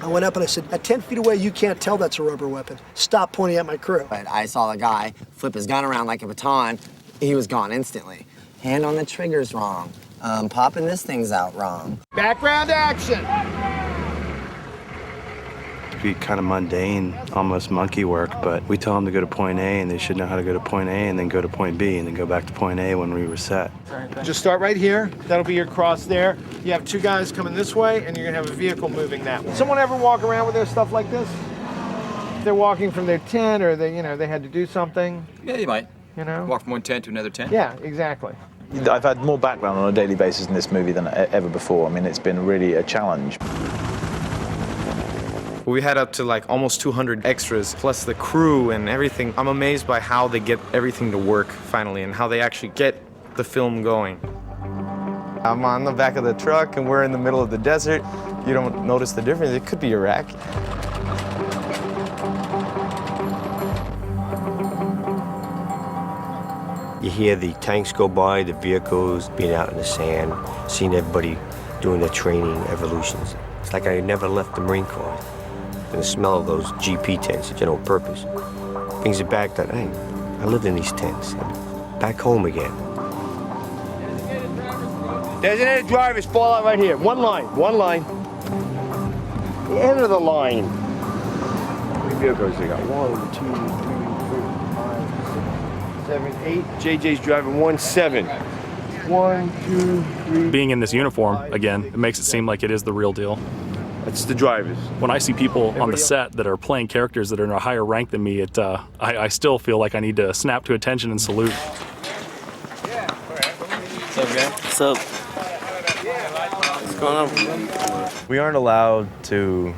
I went up and I said, at 10 feet away, you can't tell that's a rubber weapon. Stop pointing at my crew. But I saw the guy flip his gun around like a baton. He was gone instantly. Hand on the trigger's wrong. Popping this thing's out wrong. Background action! Be kind of mundane, almost monkey work, but we tell them to go to point A and they should know how to go to point A and then go to point B and then go back to point A when we reset. Just start right here. That'll be your cross there. You have 2 guys coming this way and you're gonna have a vehicle moving that way. Someone ever walk around with their stuff like this? If they're walking from their tent or they had to do something? Yeah, you might. you know? Walk from one tent to another tent? Yeah, exactly. I've had more background on a daily basis in this movie than ever before. I mean, it's been really a challenge. We had up to like almost 200 extras, plus the crew and everything. I'm amazed by how they get everything to work finally and how they actually get the film going. I'm on the back of the truck and we're in the middle of the desert. You don't notice the difference. It could be Iraq. You hear the tanks go by, the vehicles, being out in the sand, seeing everybody doing their training evolutions. It's like I never left the Marine Corps. And the smell of those GP tents, the general purpose, brings it back that, hey, I lived in these tents. I'm back home again. Designated drivers fall out right here. One line, one line. The end of the line. How many vehicles they got? 1, 2, 3, 4, 5, 6, 7, 8. JJ's driving 1-7. 1, 2, 3. Being in this uniform, again, it makes it seem like it is the real deal. That's the drivers. When I see people on the set that are playing characters that are in a higher rank than me, I still feel like I need to snap to attention and salute. What's up, guys? What's up? What's going on? We aren't allowed to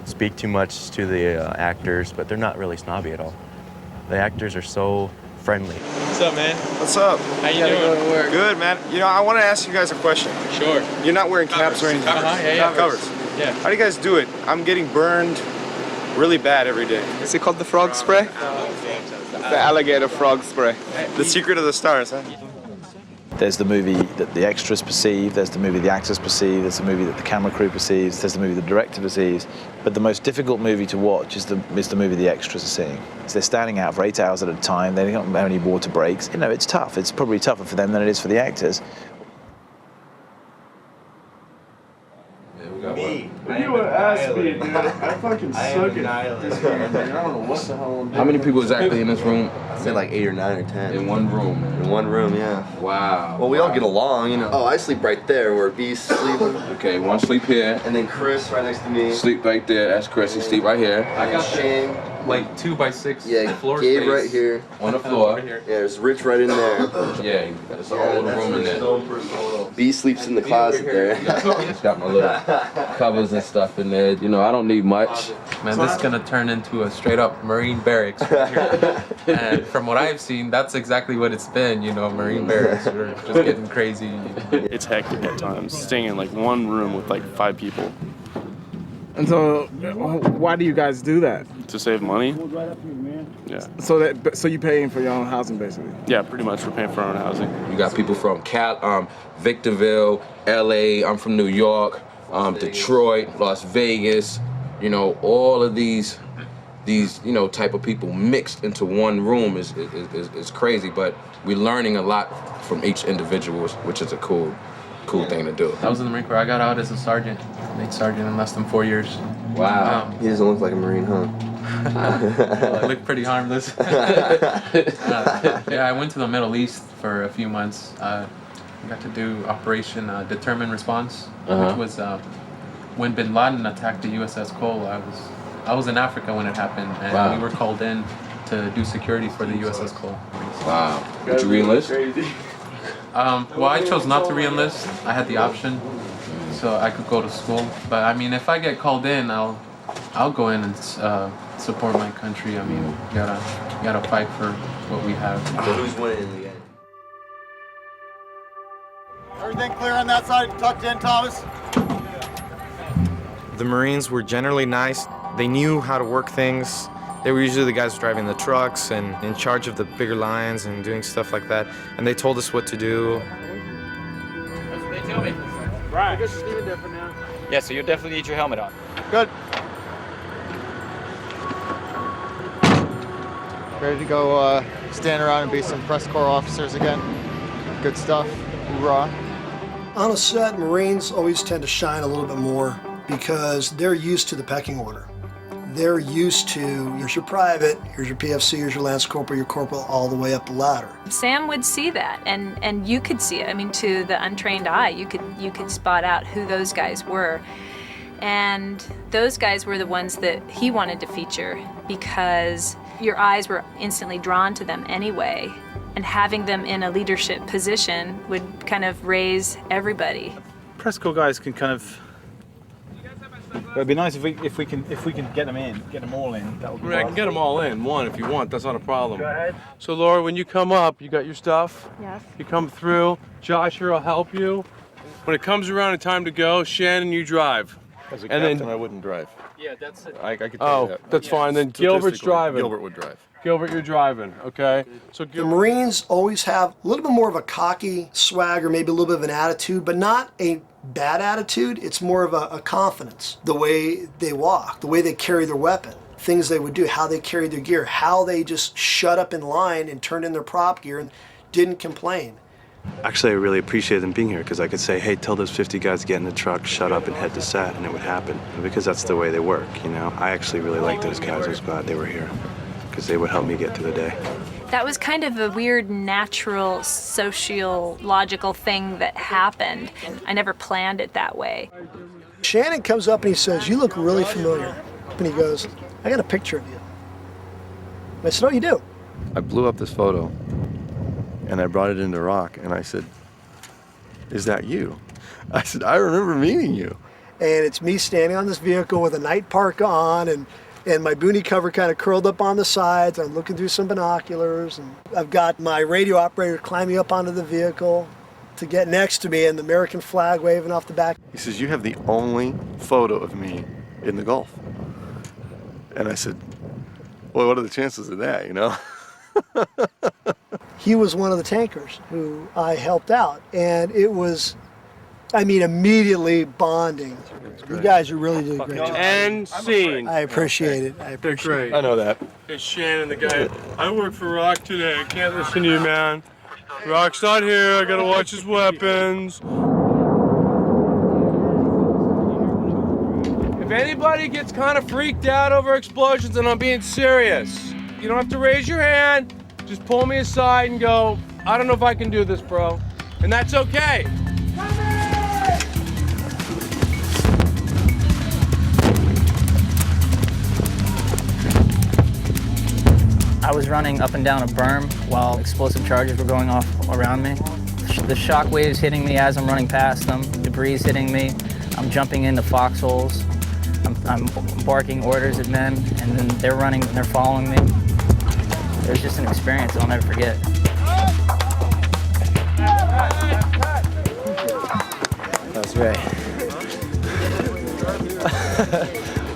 speak too much to the actors, but they're not really snobby at all. The actors are so friendly. What's up, man? What's up? How you doing? Good, man. You know, I want to ask you guys a question. Sure. You're not wearing caps or anything. Yeah. Covers. Yeah. How do you guys do it? I'm getting burned really bad every day. Is it called the frog spray? The alligator frog spray. The secret of the stars, huh? There's the movie that the extras perceive, there's the movie the actors perceive, there's the movie that the camera crew perceives, there's the movie the director perceives. But the most difficult movie to watch is the movie the extras are seeing. So they're standing out for 8 hours at a time, they don't have any water breaks. You know, it's tough. It's probably tougher for them than it is for the actors. Me. You would ask me, dude. I fucking suck at this game, man. I don't know what the hell I'm doing. How many people exactly in this room? I'd say like 8 or 9 or 10. In one room? In one room, yeah. Wow. Well, we all get along, you know. Oh, I sleep right there where B's sleeping. Okay, one sleep here. And then Chris right next to me. Sleep right there. That's Chris. He sleep right here. I got Shane. Like 2x6 yeah, floor Gabe space right here. On the floor. Yeah, there's Rich right in there. Yeah, there's a whole room in there. B sleeps in the closet there. It's got my little covers and stuff in there. You know, I don't need much. Man, this is gonna turn into a straight up Marine barracks right here. And from what I've seen, that's exactly what it's been, you know, Marine barracks. We're just getting crazy. It's hectic at times, staying in like one room with like 5 people. And so, why do you guys do that? To save money. Yeah. So you paying for your own housing, basically? Yeah, pretty much. We're paying for our own housing. You got people from Victorville, LA. I'm from New York, Detroit, Las Vegas. You know, all of these you know type of people mixed into one room is crazy. But we're learning a lot from each individual, which is a cool thing to do. I was in the Marine Corps. I got out as a sergeant, made sergeant in less than 4 years. Wow. He doesn't look like a Marine, huh? Well, I look pretty harmless. Yeah, I went to the Middle East for a few months. I got to do Operation Determined Response, which was when Bin Laden attacked the USS Cole. I was in Africa when it happened, and we were called in to do security for the USS Cole. Wow. Did you re-enlist? Well, I chose not to re-enlist. I had the option, so I could go to school. But I mean, if I get called in, I'll go in and support my country. I mean, you gotta fight for what we have. So who's winning in the end? Everything clear on that side, tucked in, Thomas? The Marines were generally nice. They knew how to work things. They were usually the guys driving the trucks and in charge of the bigger lines and doing stuff like that. And they told us what to do. That's what they tell me. Right. I guess just leave it there for now. Yeah, so you'll definitely need your helmet on. Good. Ready to go stand around and be some press corps officers again. Good stuff. Hoorah. On a set, Marines always tend to shine a little bit more because they're used to the pecking order. They're used to, here's your private, here's your PFC, here's your lance corporal, your corporal, all the way up the ladder. Sam would see that, and you could see it. I mean, to the untrained eye, you could spot out who those guys were. And those guys were the ones that he wanted to feature because your eyes were instantly drawn to them anyway. and having them in a leadership position would kind of raise everybody. Press corps guys can kind of. It'd be nice if we can get them all in. That would be I can get them all in, one if you want, that's not a problem. Go ahead. So Laura, when you come up, you got your stuff? Yes. You come through, Josh here will help you. When it comes around and time to go, Shannon, you drive. As a captain, I wouldn't drive. Yeah, that's it. I could tell you that. That's fine, then Gilbert's driving. Gilbert would drive. Gilbert, you're driving, okay? So The Marines always have a little bit more of a cocky swag or maybe a little bit of an attitude, but not a bad attitude. It's more of a confidence. The way they walk, the way they carry their weapon, things they would do, how they carried their gear, how they just shut up in line and turned in their prop gear and didn't complain. Actually, I really appreciate them being here because I could say, hey, tell those 50 guys to get in the truck, shut up, and head to set, and it would happen. Because that's the way they work, you know? I actually really like those guys. I was glad they were here because they would help me get through the day. That was kind of a weird, natural, sociological thing that happened. I never planned it that way. Shannon comes up and he says, you look really familiar. And he goes, I got a picture of you. And I said, oh, you do? I blew up this photo and I brought it into Rock and I said, is that you? I said, I remember meeting you. And it's me standing on this vehicle with a night parka on and my boonie cover kind of curled up on the sides. I'm looking through some binoculars and I've got my radio operator climbing up onto the vehicle to get next to me and the American flag waving off the back. He says, you have the only photo of me in the Gulf. And I said, well, what are the chances of that, you know? He was one of the tankers who I helped out, and it was, I mean, immediately bonding. You guys are really doing a great job. And scene. I appreciate it. I appreciate it. I know that. It's Shannon, the guy. I work for Rock today. I can't listen to you, man. Rock's not here. I gotta watch his weapons. If anybody gets kind of freaked out over explosions, and I'm being serious, you don't have to raise your hand. Just pull me aside and go, I don't know if I can do this, bro. And that's okay. I was running up and down a berm while explosive charges were going off around me. The shock waves hitting me as I'm running past them, debris hitting me. I'm jumping into foxholes. I'm barking orders at men, and then they're running and they're following me. It was just an experience I'll never forget. That's great.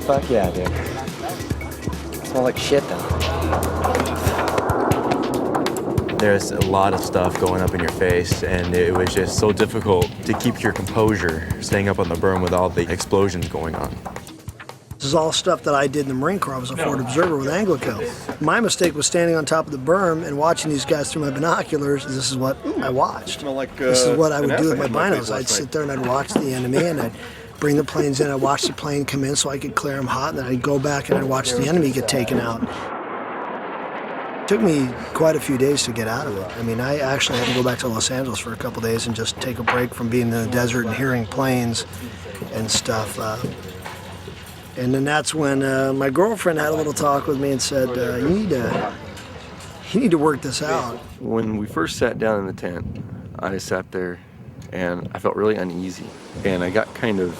Fuck yeah, dude. Smell like shit though. There's a lot of stuff going up in your face, and it was just so difficult to keep your composure, staying up on the berm with all the explosions going on. This is all stuff that I did in the Marine Corps. I was a forward observer with Anglico. My mistake was standing on top of the berm and watching these guys through my binoculars. This is what I watched. This is what I would do with my binos. I'd sit there and I'd watch the enemy and I'd bring the planes in. I'd watch the plane come in so I could clear them hot, and then I'd go back and I'd watch the enemy get taken out. It took me quite a few days to get out of it. I mean, I actually had to go back to Los Angeles for a couple days and just take a break from being in the desert and hearing planes and stuff. And then that's when my girlfriend had a little talk with me and said, you need to work this out. When we first sat down in the tent, I sat there and I felt really uneasy. And I got kind of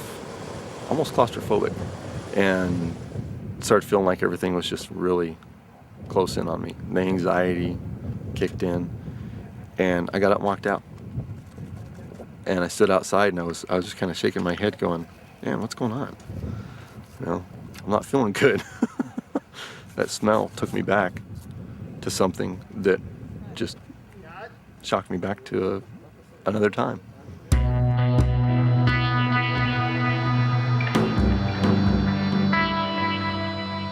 almost claustrophobic and started feeling like everything was just really close in on me. The anxiety kicked in and I got up and walked out. And I stood outside and I was just kind of shaking my head going, man, what's going on? You know, I'm not feeling good. That smell took me back to something that just shocked me back to another time.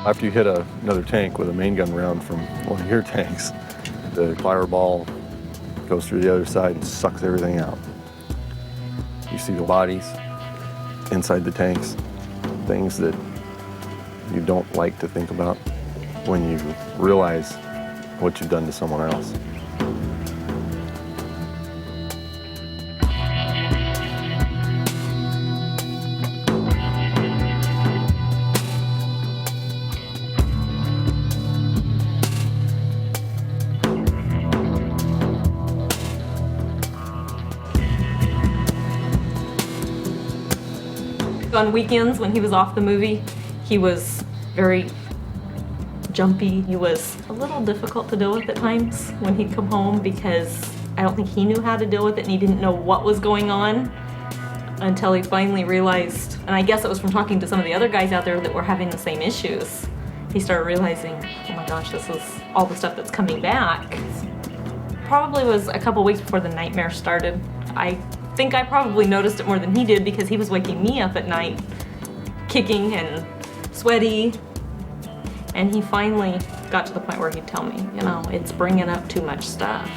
After you hit another tank with a main gun round from one of your tanks, the fireball goes through the other side and sucks everything out. You see the bodies inside the tanks. Things that you don't like to think about when you realize what you've done to someone else. on weekends when he was off the movie. He was very jumpy. He was a little difficult to deal with at times when he'd come home because I don't think he knew how to deal with it and he didn't know what was going on until he finally realized, and I guess it was from talking to some of the other guys out there that were having the same issues. He started realizing, oh my gosh, this is all the stuff that's coming back. Probably was a couple weeks before the nightmare started. I think I probably noticed it more than he did because he was waking me up at night, kicking and sweaty. And he finally got to the point where he'd tell me, you know, it's bringing up too much stuff.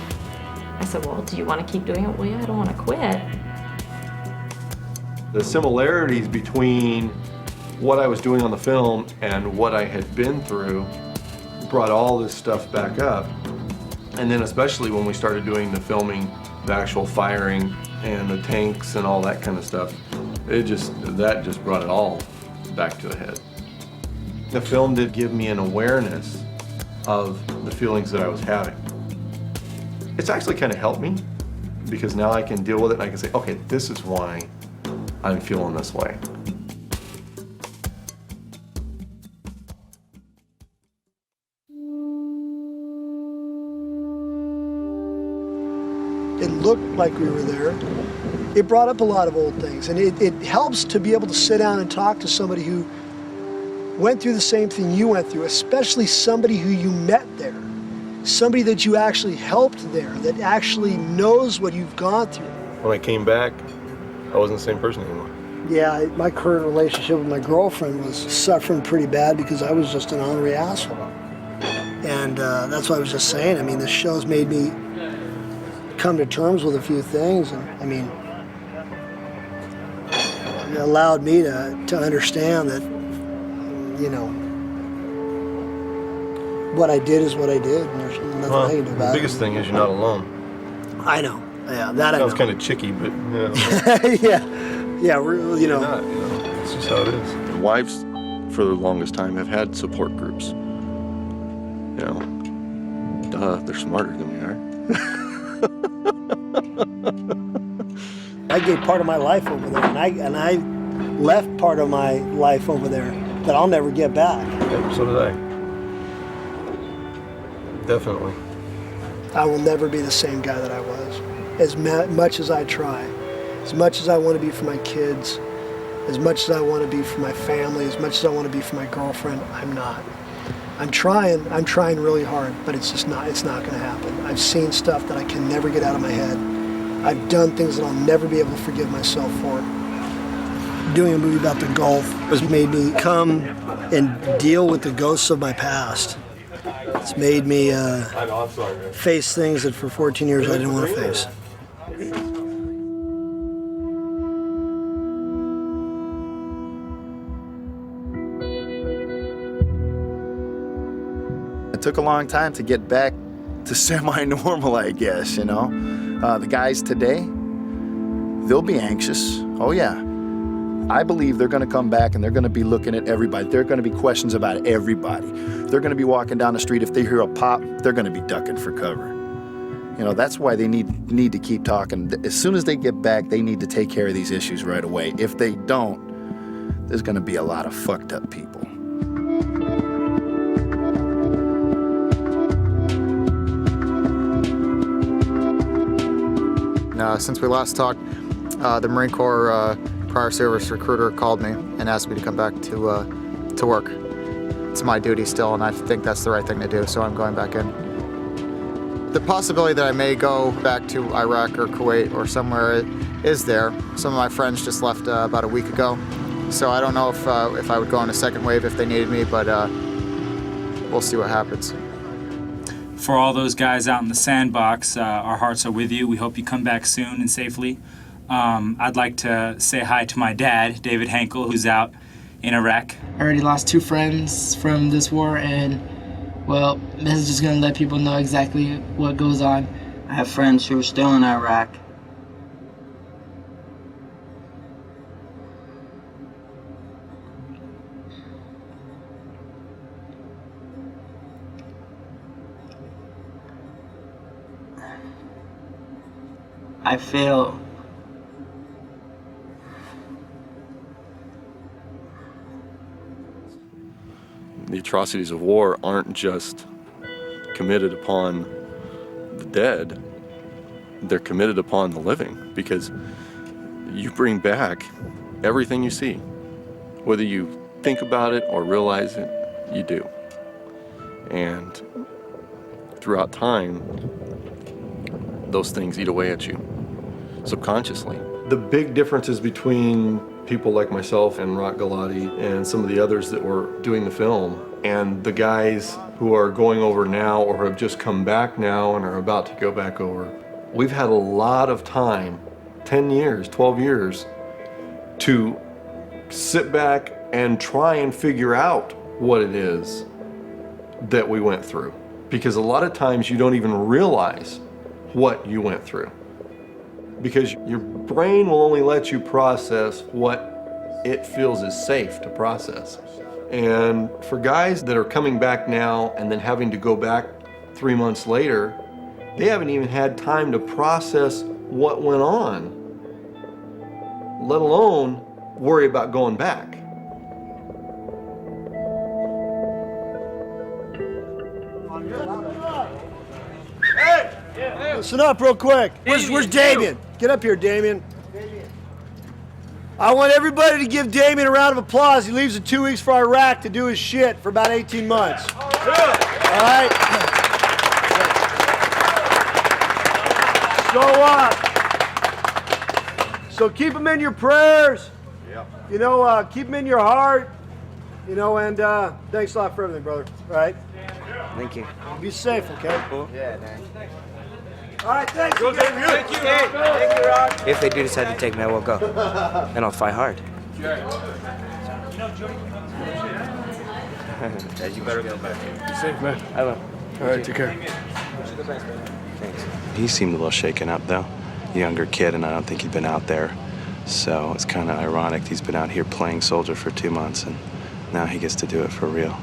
I said, well, do you want to keep doing it? Well, yeah, I don't want to quit. The similarities between what I was doing on the film and what I had been through brought all this stuff back up. And then especially when we started doing the filming, the actual firing and the tanks and all that kind of stuff, that just brought it all back to a head. The film did give me an awareness of the feelings that I was having. It's actually kind of helped me because now I can deal with it and I can say, okay, this is why I'm feeling this way. It looked like we were there. It brought up a lot of old things, and it helps to be able to sit down and talk to somebody who went through the same thing you went through, especially somebody who you met there, somebody that you actually helped there, that actually knows what you've gone through. When I came back, I wasn't the same person anymore. Yeah, my current relationship with my girlfriend was suffering pretty bad because I was just an ornery asshole. And that's what I was just saying. I mean, this show's made me come to terms with a few things, and I mean, it allowed me to understand that, you know, what I did is what I did, and there's nothing I can do about it. The biggest thing is you're not alone. I know. Yeah, that I know. Sounds kind of chicky, but yeah, we're, you know. Not, you know, it's just how it is. Wives, for the longest time, have had support groups. You know, duh, they're smarter than we are. I gave part of my life over there, and I left part of my life over there that I'll never get back. Yep, so did I. Definitely. I will never be the same guy that I was. As much as I try, as much as I want to be for my kids, as much as I want to be for my family, as much as I want to be for my girlfriend, I'm not. I'm trying really hard, but it's not going to happen. I've seen stuff that I can never get out of my head. I've done things that I'll never be able to forgive myself for. Doing a movie about the Gulf has made me come and deal with the ghosts of my past. It's made me face things that for 14 years I didn't want to face. It took a long time to get back to semi-normal, I guess, you know. The guys today, they'll be anxious. Oh yeah. I believe they're gonna come back and they're gonna be looking at everybody. There are gonna be questions about everybody. They're gonna be walking down the street. If they hear a pop, they're gonna be ducking for cover. You know, that's why they need to keep talking. As soon as they get back, they need to take care of these issues right away. If they don't, there's gonna be a lot of fucked up people. Since we last talked, the Marine Corps prior service recruiter called me and asked me to come back to work. It's my duty still, and I think that's the right thing to do, so I'm going back in. The possibility that I may go back to Iraq or Kuwait or somewhere is there. Some of my friends just left about a week ago, so I don't know if I would go on a second wave if they needed me, but we'll see what happens. For all those guys out in the sandbox, our hearts are with you. We hope you come back soon and safely. I'd like to say hi to my dad, David Henkel, who's out in Iraq. I already lost 2 friends from this war, and, well, this is just going to let people know exactly what goes on. I have friends who are still in Iraq. I feel The atrocities of war aren't just committed upon the dead, they're committed upon the living, because you bring back everything you see. Whether you think about it or realize it, you do. And throughout time, those things eat away at you subconsciously. The big differences between people like myself and Rock Galati and some of the others that were doing the film and the guys who are going over now or have just come back now and are about to go back over, we've had a lot of time, 10 years, 12 years, to sit back and try and figure out what it is that we went through. Because a lot of times you don't even realize what you went through. Because your brain will only let you process what it feels is safe to process. And for guys that are coming back now and then having to go back 3 months later, they haven't even had time to process what went on, let alone worry about going back. Listen up real quick. Where's Damien? Get up here, Damien. I want everybody to give Damien a round of applause. He leaves in 2 weeks for Iraq to do his shit for about 18 months. All right? So keep him in your prayers. You know, keep him in your heart. You know, and thanks a lot for everything, brother. All right? Thank you. Be safe, okay? Cool. Yeah, man. All right, thanks. Thank you. Thank you, Rock. If they do decide to take me, I will go. And I'll fight hard. Dad, you better go back. Be safe, man. I will. All right, take care. Thanks. He seemed a little shaken up, though. Younger kid, and I don't think he'd been out there. So it's kind of ironic. He's been out here playing soldier for 2 months, and now he gets to do it for real.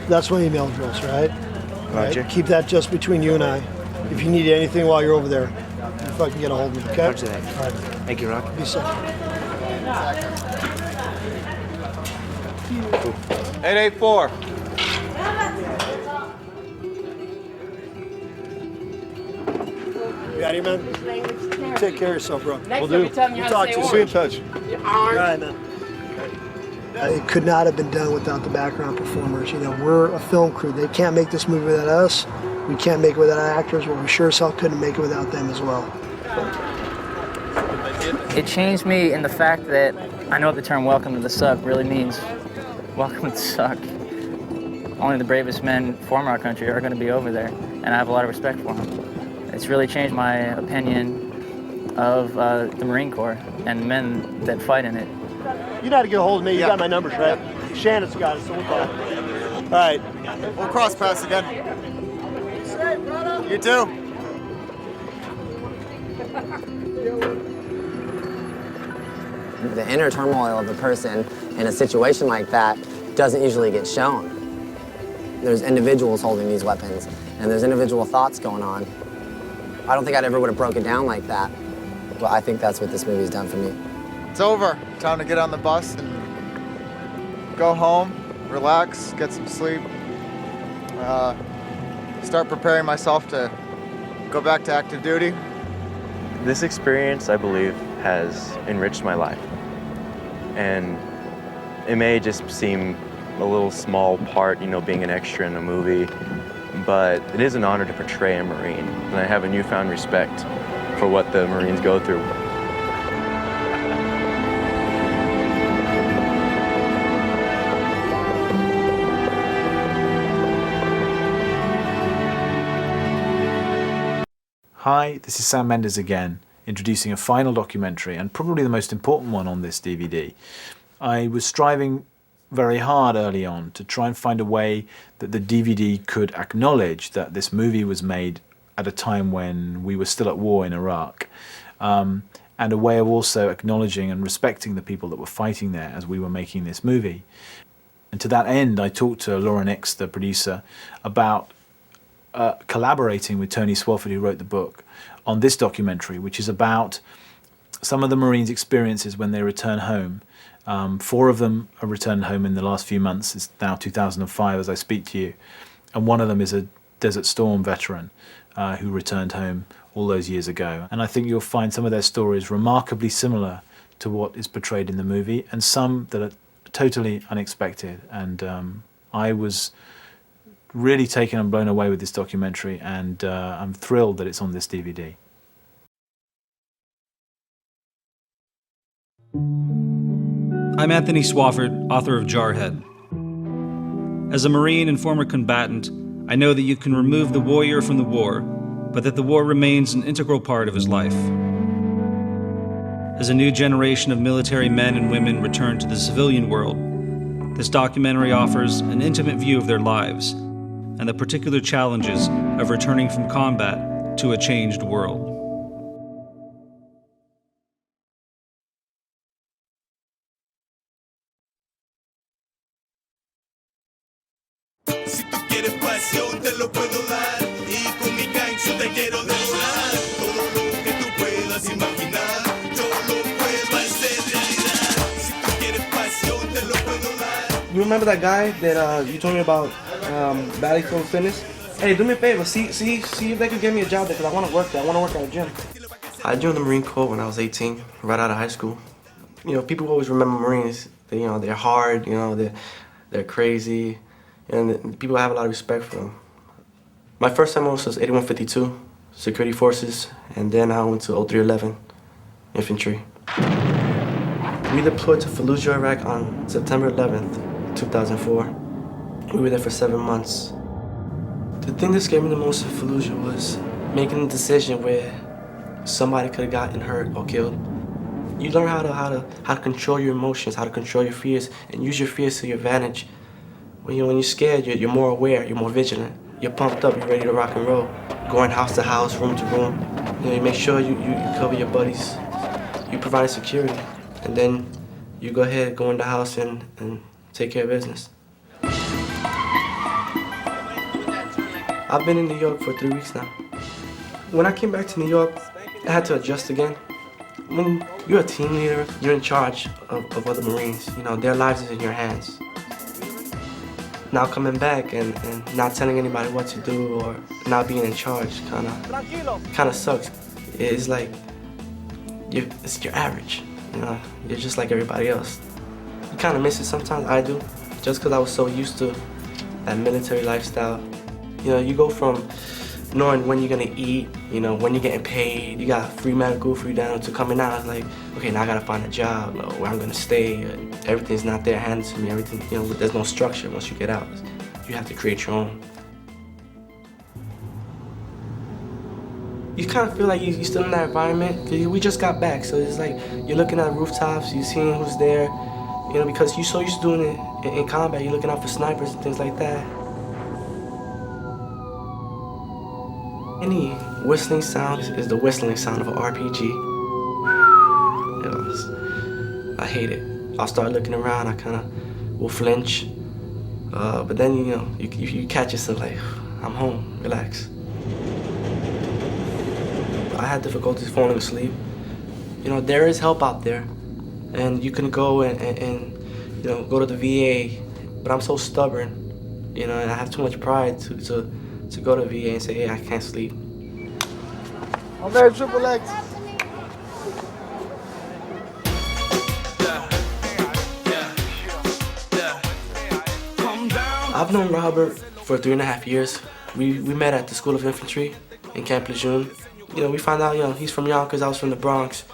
That's my email address, right? Roger. Right? Keep that just between you and I. If you need anything while you're over there, you fucking get a hold of me, okay? Roger that. All right. Thank you, Rock. Be safe. 884. You got him, man? Take care of yourself, bro. Next time you tell me We'll how talk to to you say soon. orange. All right, man. It could not have been done without the background performers. You know, we're a film crew. They can't make this movie without us. We can't make it without our actors. Well, we sure as hell couldn't make it without them as well. It changed me in the fact that I know what the term welcome to the suck really means. Welcome to the suck. Only the bravest men from our country are going to be over there, and I have a lot of respect for them. It's really changed my opinion of the Marine Corps and the men that fight in it. You know how to get a hold of me. You got my numbers, right? Shannon's got it, so we'll talk. All right. We'll cross paths again. You too. The inner turmoil of a person in a situation like that doesn't usually get shown. There's individuals holding these weapons, and there's individual thoughts going on. I don't think I'd ever would have broken down like that, but I think that's what this movie's done for me. It's over. Time to get on the bus and go home, relax, get some sleep, start preparing myself to go back to active duty. This experience, I believe, has enriched my life. And it may just seem a little small part, you know, being an extra in a movie, but it is an honor to portray a Marine, and I have a newfound respect for what the Marines go through. Hi, this is Sam Mendes again, introducing a final documentary, and probably the most important one on this DVD. I was striving very hard early on to try and find a way that the DVD could acknowledge that this movie was made at a time when we were still at war in Iraq, and a way of also acknowledging and respecting the people that were fighting there as we were making this movie. And to that end, I talked to Laura Nix, the producer, about collaborating with Tony Swofford, who wrote the book, on this documentary, which is about some of the Marines' experiences when they return home 4 of them are returned home in the last few months. It's now 2005 as I speak to you. And one of them is a Desert Storm veteran who returned home all those years ago. And I think you'll find some of their stories remarkably similar to what is portrayed in the movie, and some that are totally unexpected. And I was really taken and blown away with this documentary, and I'm thrilled that it's on this DVD. I'm Anthony Swafford, author of Jarhead. As a Marine and former combatant, I know that you can remove the warrior from the war, but that the war remains an integral part of his life. As a new generation of military men and women return to the civilian world, this documentary offers an intimate view of their lives and the particular challenges of returning from combat to a changed world. You remember that guy that you told me about Battlefield Fitness? Hey, do me a favor, see if they could get me a job there, because I want to work there. I want to work at a gym. I joined the Marine Corps when I was 18, right out of high school. You know, people always remember Marines. They, you know, they're hard. You know, they're crazy, and people have a lot of respect for them. My first time was 8152, Security Forces, and then I went to 0311, Infantry. We deployed to Fallujah, Iraq on September 11th, 2004. We were there for 7 months. The thing that scared me the most in Fallujah was making a decision where somebody could have gotten hurt or killed. You learn how to control your emotions, how to control your fears, and use your fears to your advantage. When you're scared, you're more aware, you're more vigilant. You're pumped up, you're ready to rock and roll. Going house to house, room to room. You know, you make sure you cover your buddies. You provide security. And then you go ahead, go in the house and take care of business. I've been in New York for 3 weeks now. When I came back to New York, I had to adjust again. When you're a team leader, you're in charge of other Marines. You know, their lives is in your hands. Now coming back and not telling anybody what to do or not being in charge kind of sucks. It's like you're average. You know, you're just like everybody else. You kind of miss it sometimes. I do, just because I was so used to that military lifestyle. You know, you go from knowing when you're gonna eat, you know, when you're getting paid, you got free medical, free dental, to coming out, it's like, okay, now I gotta find a job, where I'm gonna stay. Everything's not there handed to me. Everything, you know, there's no structure once you get out. You have to create your own. You kind of feel like you're still in that environment, because we just got back, so it's like you're looking at rooftops, you're seeing who's there, you know, because you're so used to doing it in combat, you're looking out for snipers and things like that. Any whistling sound is the whistling sound of an RPG. You know, I hate it. I'll start looking around, I kind of will flinch, but then, you know, you catch yourself like, I'm home, relax. I had difficulties falling asleep. You know, there is help out there, and you can go and you know, go to the VA, but I'm so stubborn, you know, and I have too much pride to go to VA and say, hey, I can't sleep. I'm there, Triple X. I've known Robert for 3.5 years. We met at the School of Infantry in Camp Lejeune. You know, we found out, you know, he's from Yonkers, I was from the Bronx.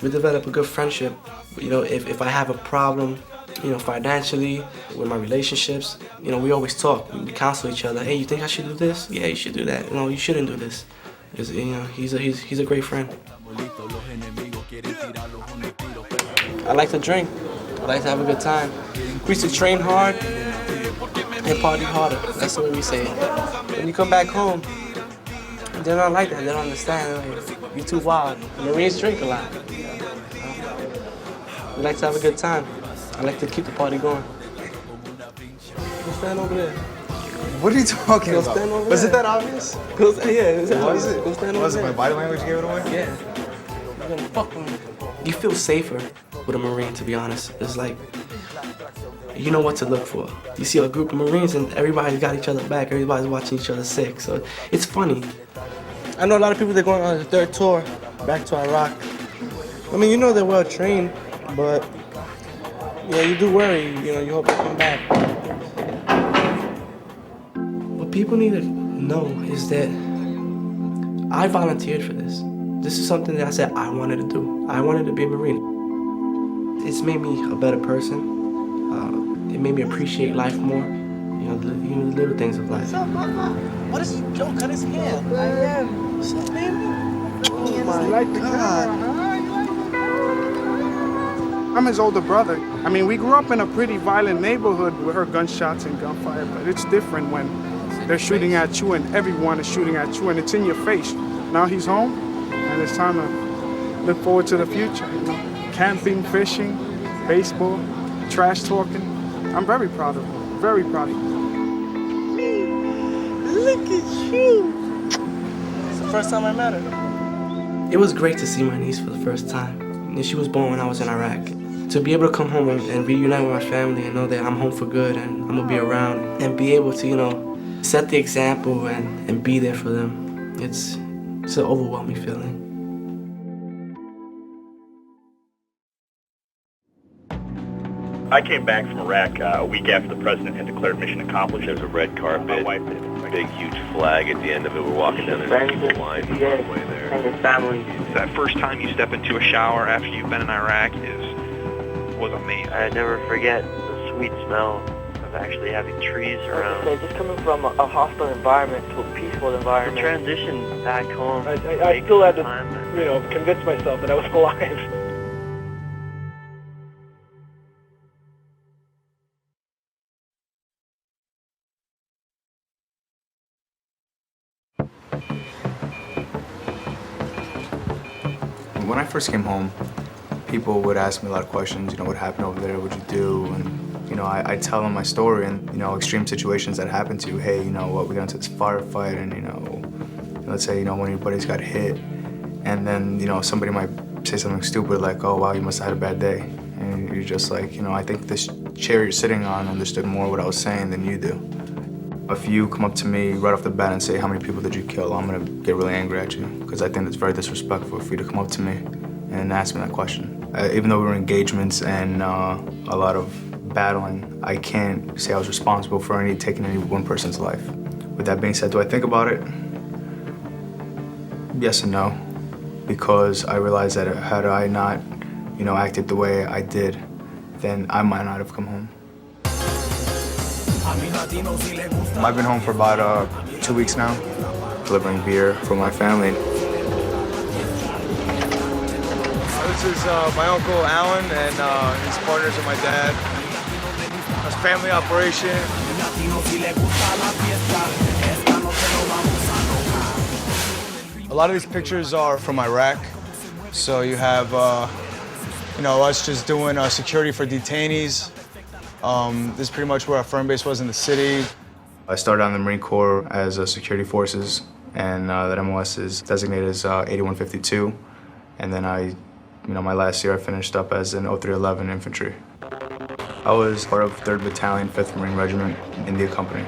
We developed a good friendship. You know, if I have a problem, you know, financially, with my relationships, you know, we always talk. We counsel each other. Hey, you think I should do this? Yeah, you should do that. No, you shouldn't do this. You know, he's a great friend. I like to drink. I like to have a good time. We used to train hard and party harder. That's the way we say it. When you come back home, they don't like that. They don't understand. Like, you're too wild. Marines drink a lot. We like to have a good time. I like to keep the party going. Go stand over there. What are you talking Go about? stand over Was there. it that obvious? Go, yeah, it's Was it? Go stand over Was it there. my body language gave it away? Yeah. You're gonna fuck with me. You feel safer with a Marine, to be honest. It's like, you know what to look for. You see a group of Marines and everybody's got each other back, everybody's watching each other sick, so it's funny. I know a lot of people that are going on their third tour back to Iraq. I mean, you know they're well trained, but yeah, you do worry, you know, you hope they come back. What people need to know is that I volunteered for this. This is something that I said I wanted to do. I wanted to be a Marine. It's made me a better person. It made me appreciate life more. You know, the little things of life. What's up, Mama? What is he? Joe cut his hair. I am. What's up, baby? Oh my God. I'm his older brother. I mean, we grew up in a pretty violent neighborhood with her gunshots and gunfire, but it's different when they're shooting at you and everyone is shooting at you and it's in your face. Now he's home and it's time to look forward to the future. You know? Camping, fishing, baseball, trash talking. I'm very proud of him, very proud of him. Look at you. It's the first time I met her. It was great to see my niece for the first time. And she was born when I was in Iraq. To be able to come home and reunite with my family and know that I'm home for good and I'm gonna be around and be able to, you know, set the example and be there for them. It's an overwhelming feeling. I came back from Iraq a week after the president had declared mission accomplished. There was a red carpet, my wife did a big, huge flag at the end of it. We're walking down there, the line on the way there. And his family. That first time you step into a shower after you've been in Iraq was amazing. I never forget the sweet smell of actually having trees around. So just coming from a hostile environment to a peaceful environment. The transition back home. I still had to, you know, convince myself that I was alive. When I first came home, people would ask me a lot of questions, you know, what happened over there, what'd you do? And, you know, I'd tell them my story and, you know, extreme situations that happened to you. Hey, you know what, we got into this firefight and, you know, let's say, you know, one of your buddies got hit. And then, you know, somebody might say something stupid like, oh, wow, you must have had a bad day. And you're just like, you know, I think this chair you're sitting on understood more what I was saying than you do. If you come up to me right off the bat and say, how many people did you kill? I'm gonna get really angry at you because I think it's very disrespectful for you to come up to me and ask me that question. Even though we were in engagements and a lot of battling, I can't say I was responsible for taking any one person's life. With that being said, do I think about it? Yes and no, because I realized that had I not, you know, acted the way I did, then I might not have come home. I've been home for about 2 weeks now, delivering beer for my family. This is my Uncle Alan and his partners and my dad. It's a family operation. A lot of these pictures are from Iraq. So you have, you know, us just doing security for detainees. This is pretty much where our firm base was in the city. I started on the Marine Corps as security forces, and that MOS is designated as 8152. And then you know, my last year I finished up as an 0311 infantry. I was part of 3rd Battalion, 5th Marine Regiment, India Company.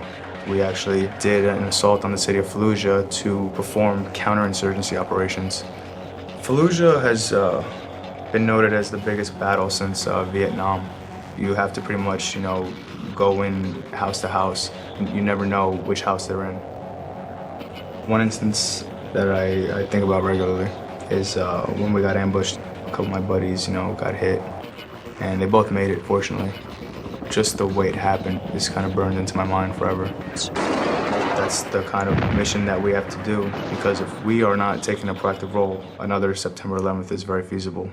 We actually did an assault on the city of Fallujah to perform counterinsurgency operations. Fallujah has been noted as the biggest battle since Vietnam. You have to pretty much, you know, go in house to house. You never know which house they're in. One instance that I think about regularly is when we got ambushed. A couple of my buddies, you know, got hit, and they both made it, fortunately. Just the way it happened is kind of burned into my mind forever. That's the kind of mission that we have to do, because if we are not taking a proactive role, another September 11th is very feasible.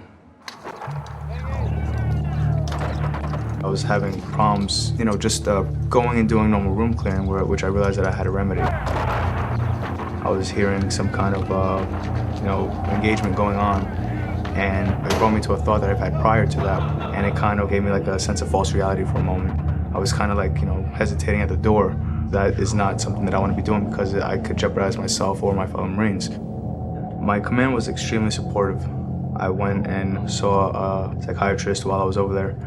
I was having problems, you know, just going and doing normal room clearing, which I realized that I had a remedy. I was hearing some kind of, you know, engagement going on, and it brought me to a thought that I've had prior to that, and it kind of gave me like a sense of false reality for a moment. I was kind of like, you know, hesitating at the door. That is not something that I want to be doing because I could jeopardize myself or my fellow Marines. My command was extremely supportive. I went and saw a psychiatrist while I was over there,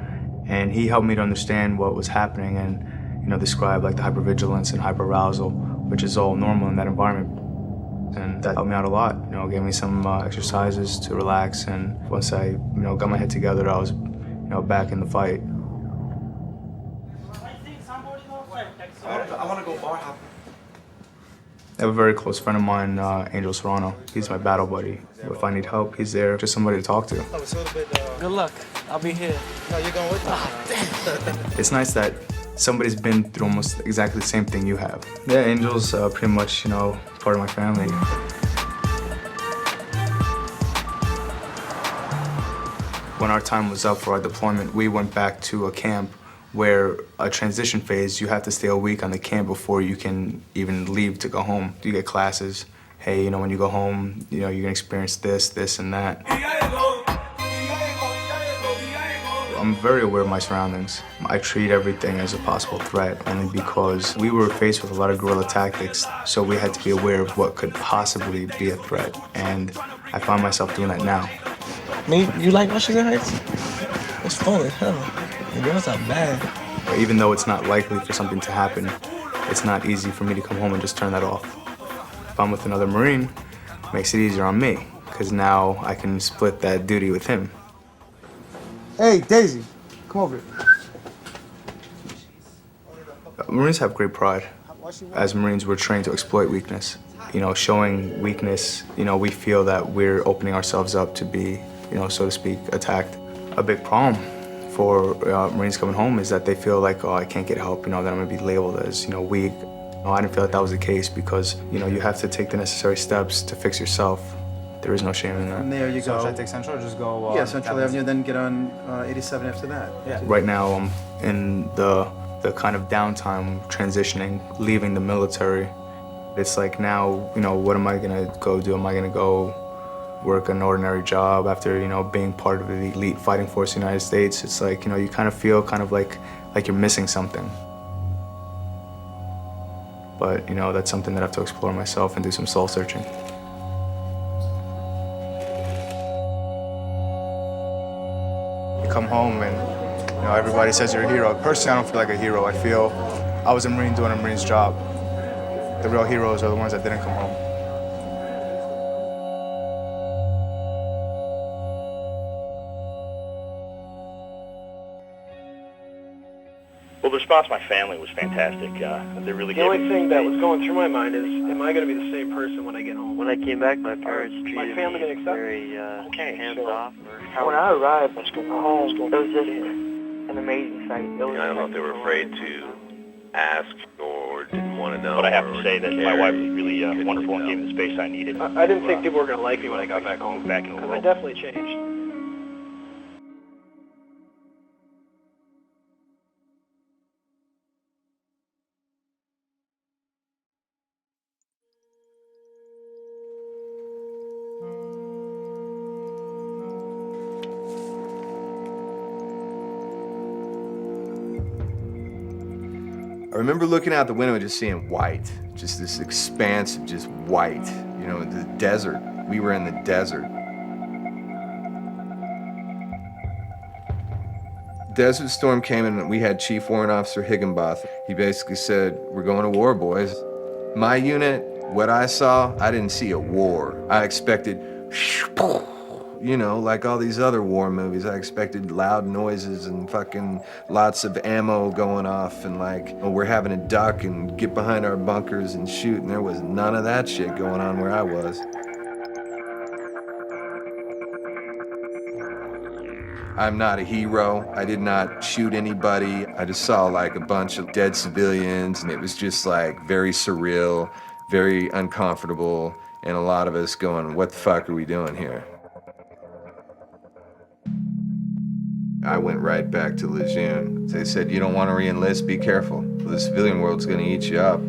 and he helped me to understand what was happening and, you know, describe like the hypervigilance and hyperarousal, which is all normal in that environment. And that helped me out a lot, you know, gave me some exercises to relax, and once I, you know, got my head together, I was, you know, back in the fight. I want to go bar hopping. I have a very close friend of mine, Angel Serrano. He's my battle buddy. If I need help, he's there, just somebody to talk to. Good luck. I'll be here. No, you're going with me. It's nice that somebody's been through almost exactly the same thing you have. Yeah, Angel's pretty much, you know, part of my family. When our time was up for our deployment, we went back to a camp where a transition phase, you have to stay a week on the camp before you can even leave to go home. You get classes. Hey, you know, when you go home, you know, you're gonna experience this, this, and that. I'm very aware of my surroundings. I treat everything as a possible threat only because we were faced with a lot of guerrilla tactics, so we had to be aware of what could possibly be a threat, and I find myself doing that now. Me? You like Washington Heights? It's fun as hell. The girls are bad. Even though it's not likely for something to happen, it's not easy for me to come home and just turn that off. If I'm with another Marine, it makes it easier on me, because now I can split that duty with him. Hey, Daisy, come over here. Marines have great pride. As Marines, we're trained to exploit weakness. You know, showing weakness, you know, we feel that we're opening ourselves up to be, you know, so to speak, attacked. A big problem for Marines coming home is that they feel like, oh, I can't get help, you know, that I'm gonna be labeled as, you know, weak. No, I didn't feel like that was the case because, you know, you have to take the necessary steps to fix yourself. There is no shame in that. And there you go. So should I take Central or just go? Yeah, Central Avenue, then get on 87 after that. Yeah. Right now, I'm in the kind of downtime, transitioning, leaving the military. It's like now, you know, what am I gonna go do? Am I gonna go work an ordinary job after, you know, being part of the elite fighting force of the United States? It's like, you know, you kind of feel kind of like you're missing something. But, you know, that's something that I have to explore myself and do some soul searching. You come home and, you know, everybody says you're a hero. Personally, I don't feel like a hero. I feel I was a Marine doing a Marine's job. The real heroes are the ones that didn't come home. Well, the response of my family was fantastic. They really The gave only me thing that was going through my mind is, am I going to be the same person when I get home? When I came back, my parents treated family me didn't accept very hands-off. When I arrived home, it was just an amazing sight. I don't know if they were afraid to ask or didn't want to know. But I have to say that my wife was really wonderful and gave me the space I needed. I didn't think people were going to like me when I got back home. Back in the Because I world. definitely changed. I remember looking out the window and just seeing white, just this expanse of just white, you know, the desert. We were in the desert. Desert Storm came in and we had Chief Warrant Officer Higginbotham. He basically said, we're going to war, boys. My unit, what I saw, I didn't see a war. I expected, you know, like all these other war movies, I expected loud noises and fucking lots of ammo going off and like, we're having to duck and get behind our bunkers and shoot, and there was none of that shit going on where I was. I'm not a hero. I did not shoot anybody. I just saw like a bunch of dead civilians, and it was just like very surreal, very uncomfortable, and a lot of us going, what the fuck are we doing here? I went right back to Lejeune. They said, you don't want to re-enlist, be careful. The civilian world's gonna eat you up.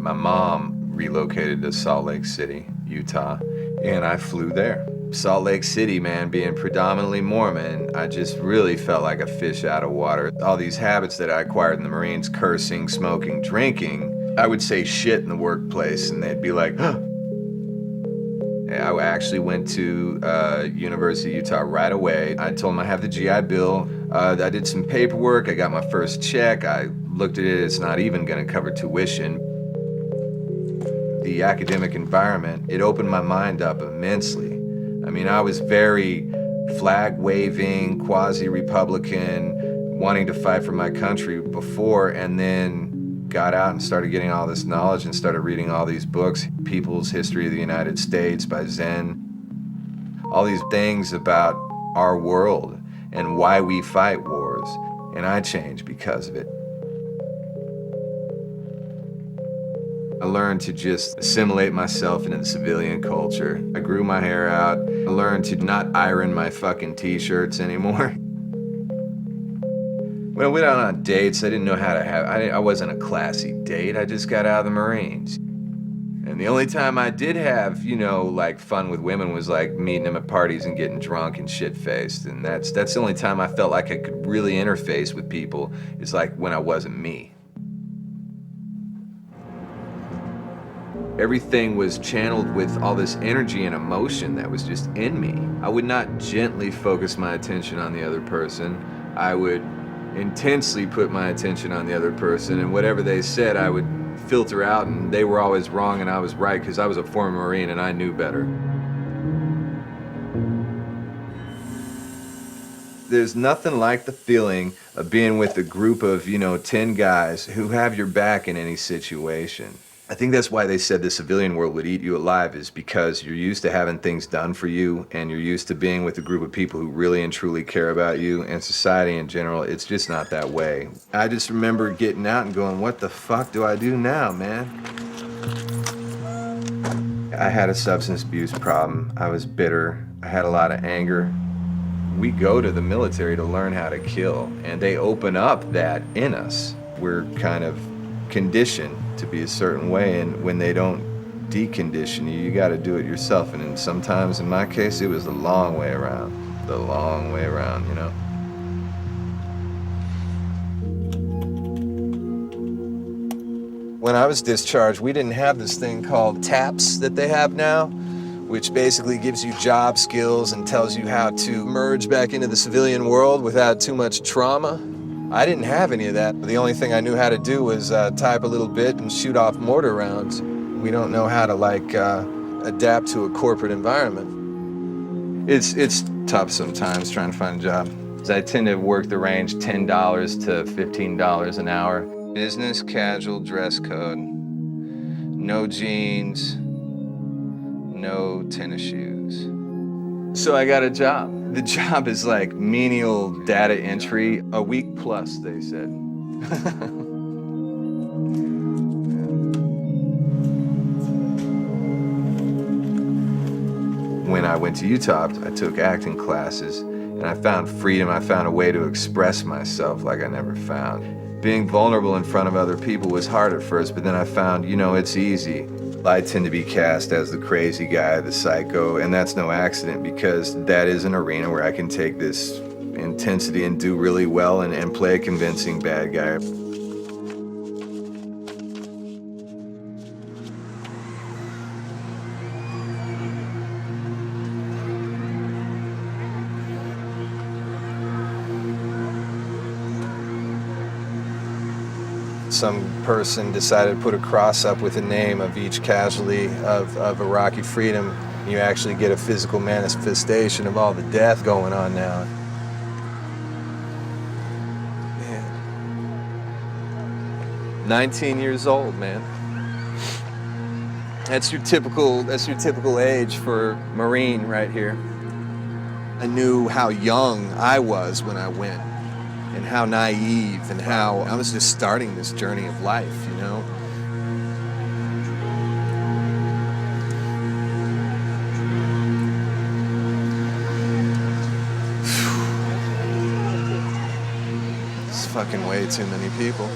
My mom relocated to Salt Lake City, Utah, and I flew there. Salt Lake City, man, being predominantly Mormon, I just really felt like a fish out of water. All these habits that I acquired in the Marines, cursing, smoking, drinking, I would say shit in the workplace and they'd be like, huh. I actually went to University of Utah right away. I told them I have the GI Bill. I did some paperwork. I got my first check. I looked at it. It's not even going to cover tuition. The academic environment, it opened my mind up immensely. I mean, I was very flag-waving, quasi-Republican, wanting to fight for my country before, and then got out and started getting all this knowledge and started reading all these books, People's History of the United States by Zen, all these things about our world and why we fight wars, and I changed because of it. I learned to just assimilate myself into the civilian culture. I grew my hair out. I learned to not iron my fucking t-shirts anymore. When I went out on dates, I didn't know how to I wasn't a classy date. I just got out of the Marines. And the only time I did have, you know, like fun with women was like meeting them at parties and getting drunk and shit-faced. And that's the only time I felt like I could really interface with people, is like when I wasn't me. Everything was channeled with all this energy and emotion that was just in me. I would not gently focus my attention on the other person. I would intensely put my attention on the other person, and whatever they said I would filter out, and they were always wrong and I was right, because I was a former Marine and I knew better. There's nothing like the feeling of being with a group of, 10 guys who have your back in any situation. I think that's why they said the civilian world would eat you alive, is because you're used to having things done for you, and you're used to being with a group of people who really and truly care about you, and society in general, it's just not that way. I just remember getting out and going, what the fuck do I do now, man? I had a substance abuse problem. I was bitter. I had a lot of anger. We go to the military to learn how to kill, and they open up that in us. We're kind of conditioned to be a certain way, and when they don't decondition you, you got to do it yourself. And then sometimes, in my case, it was the long way around, When I was discharged, we didn't have this thing called TAPS that they have now, which basically gives you job skills and tells you how to merge back into the civilian world without too much trauma. I didn't have any of that. The only thing I knew how to do was type a little bit and shoot off mortar rounds. We don't know how to adapt to a corporate environment. It's tough sometimes trying to find a job. I tend to work the range $10 to $15 an hour. Business casual dress code. No jeans, no tennis shoes. So I got a job. The job is like menial data entry, a week plus, they said. When I went to Utah, I took acting classes, and I found freedom. I found a way to express myself like I never found. Being vulnerable in front of other people was hard at first, but then I found, it's easy. I tend to be cast as the crazy guy, the psycho, and that's no accident, because that is an arena where I can take this intensity and do really well and play a convincing bad guy. Some person decided to put a cross up with the name of each casualty of Iraqi freedom. You actually get a physical manifestation of all the death going on now. Man. 19 years old, man. That's your typical age for Marine right here. I knew how young I was when I went, and how naive, and how I was just starting this journey of life, It's fucking way too many people.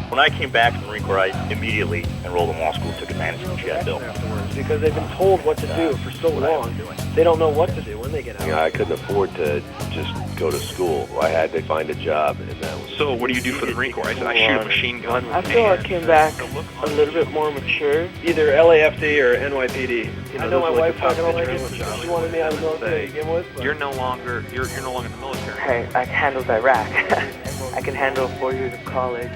When I came back from the Marine Corps, I immediately enrolled in law school and took advantage of the GI Bill. Because they've been told what to do for so long, they don't know what to do when they get out. I couldn't afford to just go to school. I had to find a job, and that was... So what do you do for the Marine Corps? I said I shoot a machine gun. I feel I came back a little bit more mature. Either LAFD or NYPD. I know my wife talking like it. She wanted me out of the military to begin with. You're no longer in the military. Hey, I handled Iraq. I can handle 4 years of college.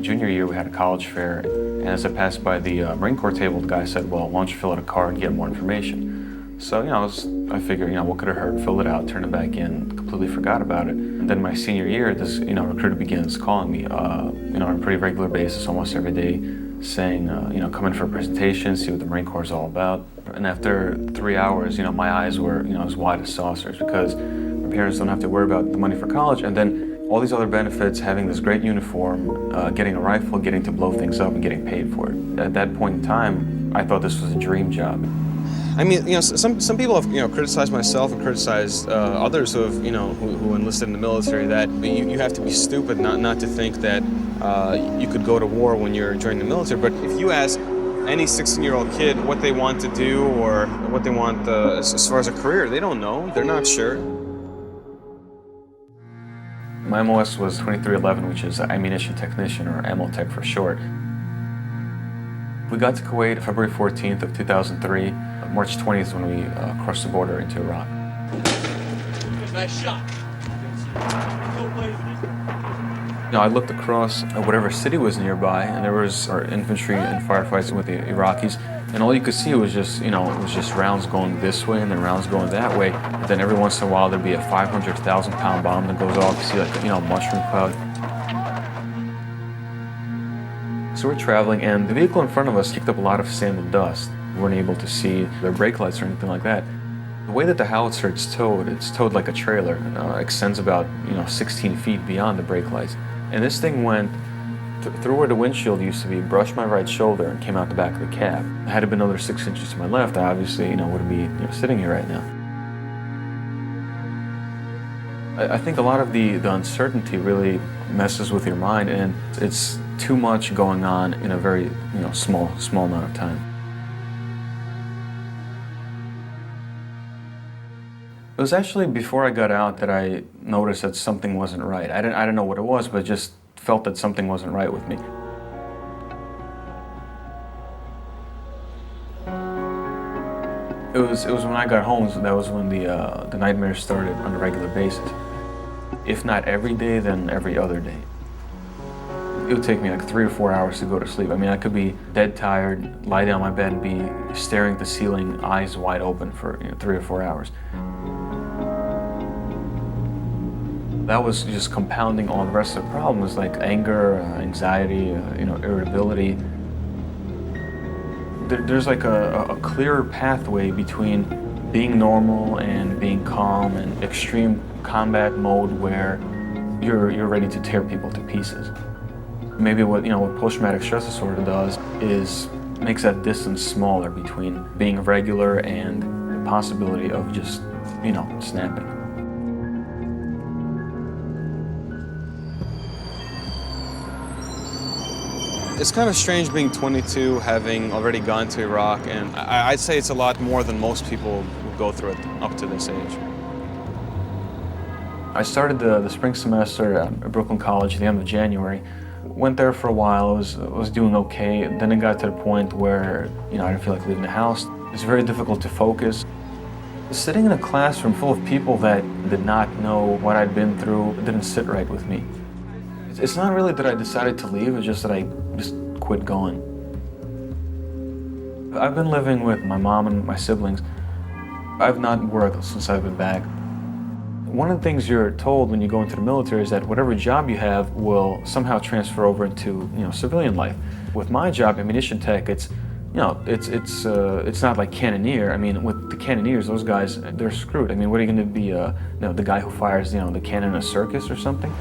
Junior year, we had a college fair, and as I passed by the Marine Corps table, the guy said, well, why don't you fill out a card and get more information? So, I figured, what could have hurt? Filled it out, turned it back in, completely forgot about it. And then my senior year, this, recruiter begins calling me, on a pretty regular basis, almost every day, saying, come in for a presentation, see what the Marine Corps is all about. And after 3 hours, my eyes were, as wide as saucers, because my parents don't have to worry about the money for college, and then all these other benefits, having this great uniform, getting a rifle, getting to blow things up, and getting paid for it. At that point in time, I thought this was a dream job. I mean, some people have, criticized myself and criticized others who have, who enlisted in the military that you have to be stupid not to think that you could go to war when you're joining the military. But if you ask any 16-year-old kid what they want to do or what they want as far as a career, they don't know. They're not sure. My MOS was 2311, which is ammunition technician, or ammo tech for short. We got to Kuwait February 14th of 2003. March 20th when we crossed the border into Iraq. Nice shot. I looked across whatever city was nearby, and there was our infantry and firefights with the Iraqis, and all you could see was just, it was just rounds going this way and then rounds going that way. And then every once in a while there'd be a 500,000-pound bomb that goes off. You see like a, mushroom cloud. So we're traveling, and the vehicle in front of us kicked up a lot of sand and dust. We weren't able to see their brake lights or anything like that. The way that the howitzer it's towed like a trailer. Extends about 16 feet beyond the brake lights. And this thing went through where the windshield used to be, brushed my right shoulder, and came out the back of the cab. Had it been another 6 inches to my left, I obviously wouldn't be sitting here right now. I think a lot of the uncertainty really messes with your mind, and it's too much going on in a very small amount of time. It was actually before I got out that I noticed that something wasn't right. I didn't know what it was, but just felt that something wasn't right with me. It was when I got home, so that was when the nightmares started on a regular basis. If not every day, then every other day. It would take me like 3 or 4 hours to go to sleep. I mean, I could be dead tired, lie down on my bed and be staring at the ceiling, eyes wide open for 3 or 4 hours. That was just compounding all the rest of the problems, like anger, anxiety, irritability. There's like a clearer pathway between being normal and being calm and extreme combat mode where you're ready to tear people to pieces. Maybe what post-traumatic stress disorder does is makes that distance smaller between being regular and the possibility of just, snapping. It's kind of strange being 22, having already gone to Iraq, and I'd say it's a lot more than most people would go through it up to this age. I started the spring semester at Brooklyn College at the end of January. Went there for a while, I was doing okay. Then it got to the point where, I didn't feel like leaving the house. It's very difficult to focus. Sitting in a classroom full of people that did not know what I'd been through didn't sit right with me. It's not really that I decided to leave, it's just that I just quit going. I've been living with my mom and my siblings. I've not worked since I've been back. One of the things you're told when you go into the military is that whatever job you have will somehow transfer over into, civilian life. With my job, ammunition tech, it's, You know, it's not like cannoneer. I mean, with the cannoneers, those guys, they're screwed. I mean, what are you going to be, you know, the guy who fires, you know, the cannon in a circus or something?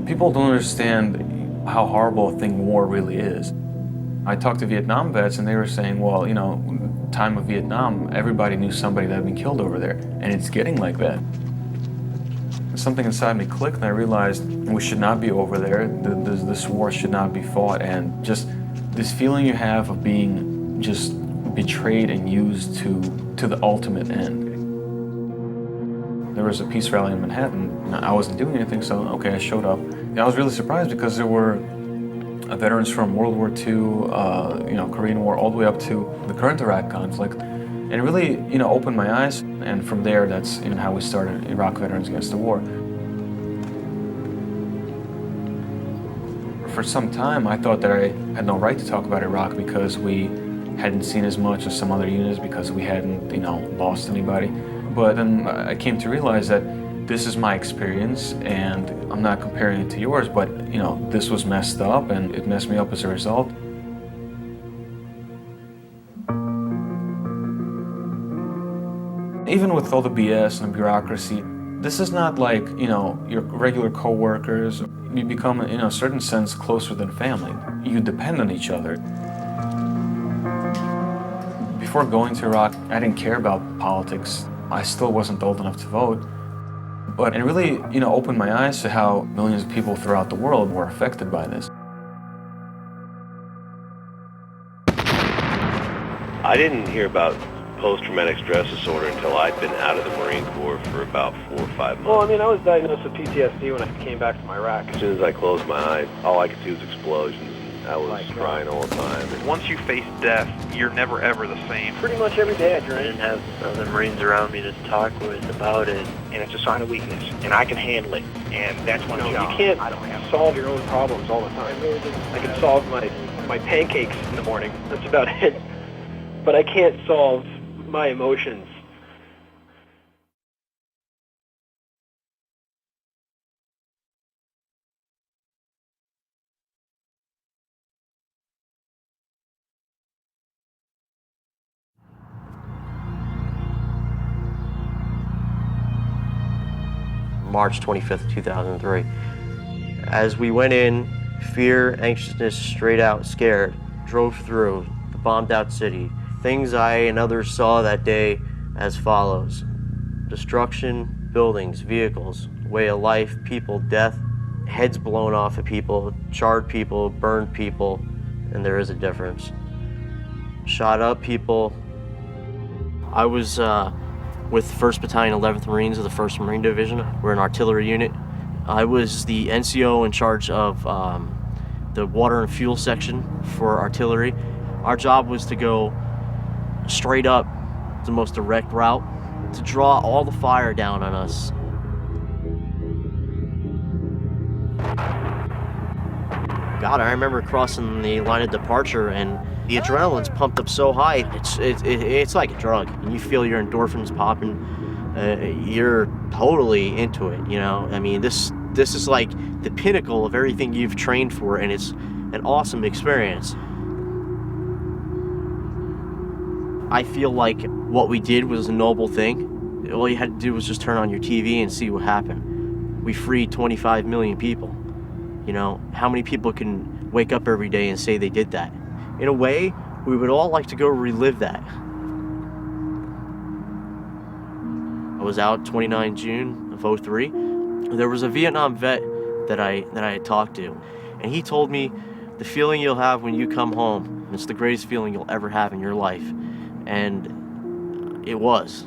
People don't understand how horrible a thing war really is. I talked to Vietnam vets and they were saying, well, you know, time of Vietnam, everybody knew somebody that had been killed over there, and it's getting like that. Something inside me clicked and I realized we should not be over there, this war should not be fought, and just this feeling you have of being just betrayed and used to the ultimate end. There was a peace rally in Manhattan. I wasn't doing anything, so okay, I showed up. And I was really surprised because there were veterans from World War II, you know, Korean War, all the way up to the current Iraq conflict. And it really, you know, opened my eyes. And from there, that's, you know, how we started Iraq Veterans Against the War. For some time, I thought that I had no right to talk about Iraq because we hadn't seen as much as some other units, because we hadn't, you know, lost anybody. But then I came to realize that this is my experience, and I'm not comparing it to yours, but, you know, this was messed up, and it messed me up as a result. Even with all the BS and the bureaucracy, this is not like, you know, your regular co-workers. You become, in a certain sense, closer than family. You depend on each other. Before going to Iraq, I didn't care about politics. I still wasn't old enough to vote. But it really, you know, opened my eyes to how millions of people throughout the world were affected by this. I didn't hear about post-traumatic stress disorder until I'd been out of the Marine Corps for about 4 or 5 months. Well, I mean, I was diagnosed with PTSD when I came back from Iraq. As soon as I closed my eyes, all I could see was explosions. I was crying all the time. Once you face death, you're never ever the same. Pretty much every day I I drink. didn't have other Marines around me to talk with about it. And it's a sign of weakness, and I can handle it, and that's one job. You can't solve your own problems all the time. I can solve my pancakes in the morning. That's about it. But I can't solve my emotions. March 25th, 2003. As we went in, fear, anxiousness, straight out scared, drove through the bombed out city. Things I and others saw that day as follows: destruction, buildings, vehicles, way of life, people, death, heads blown off of people, charred people, burned people, and there is a difference. Shot up people. I was with 1st Battalion, 11th Marines of the 1st Marine Division. We're an artillery unit. I was the NCO in charge of the water and fuel section for artillery. Our job was to go straight up the most direct route to draw all the fire down on us. God, I remember crossing the line of departure and the adrenaline's pumped up so high, it's like a drug. You feel your endorphins popping, you're totally into it, you know? I mean, this is like the pinnacle of everything you've trained for, and it's an awesome experience. I feel like what we did was a noble thing. All you had to do was just turn on your TV and see what happened. We freed 25 million people. You know, how many people can wake up every day and say they did that? In a way, we would all like to go relive that. I was out 29 June of 03. There was a Vietnam vet that I had talked to, and he told me the feeling you'll have when you come home, it's the greatest feeling you'll ever have in your life. And it was.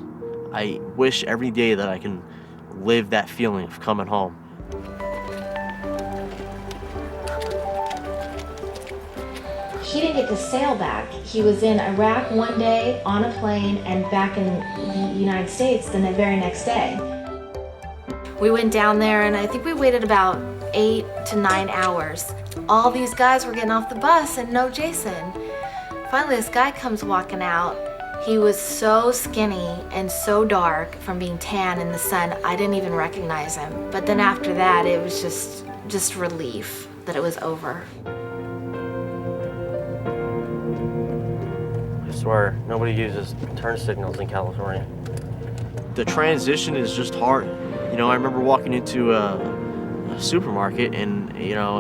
I wish every day that I can live that feeling of coming home. He didn't get to sail back. He was in Iraq one day on a plane and back in the United States the very next day. We went down there and I think we waited about 8 to 9 hours. All these guys were getting off the bus and no Jason. Finally this guy comes walking out He was so skinny and so dark from being tan in the sun, I didn't even recognize him. But then after that, it was just relief that it was over. I swear, nobody uses turn signals in California. The transition is just hard. You know, I remember walking into a supermarket and, you know,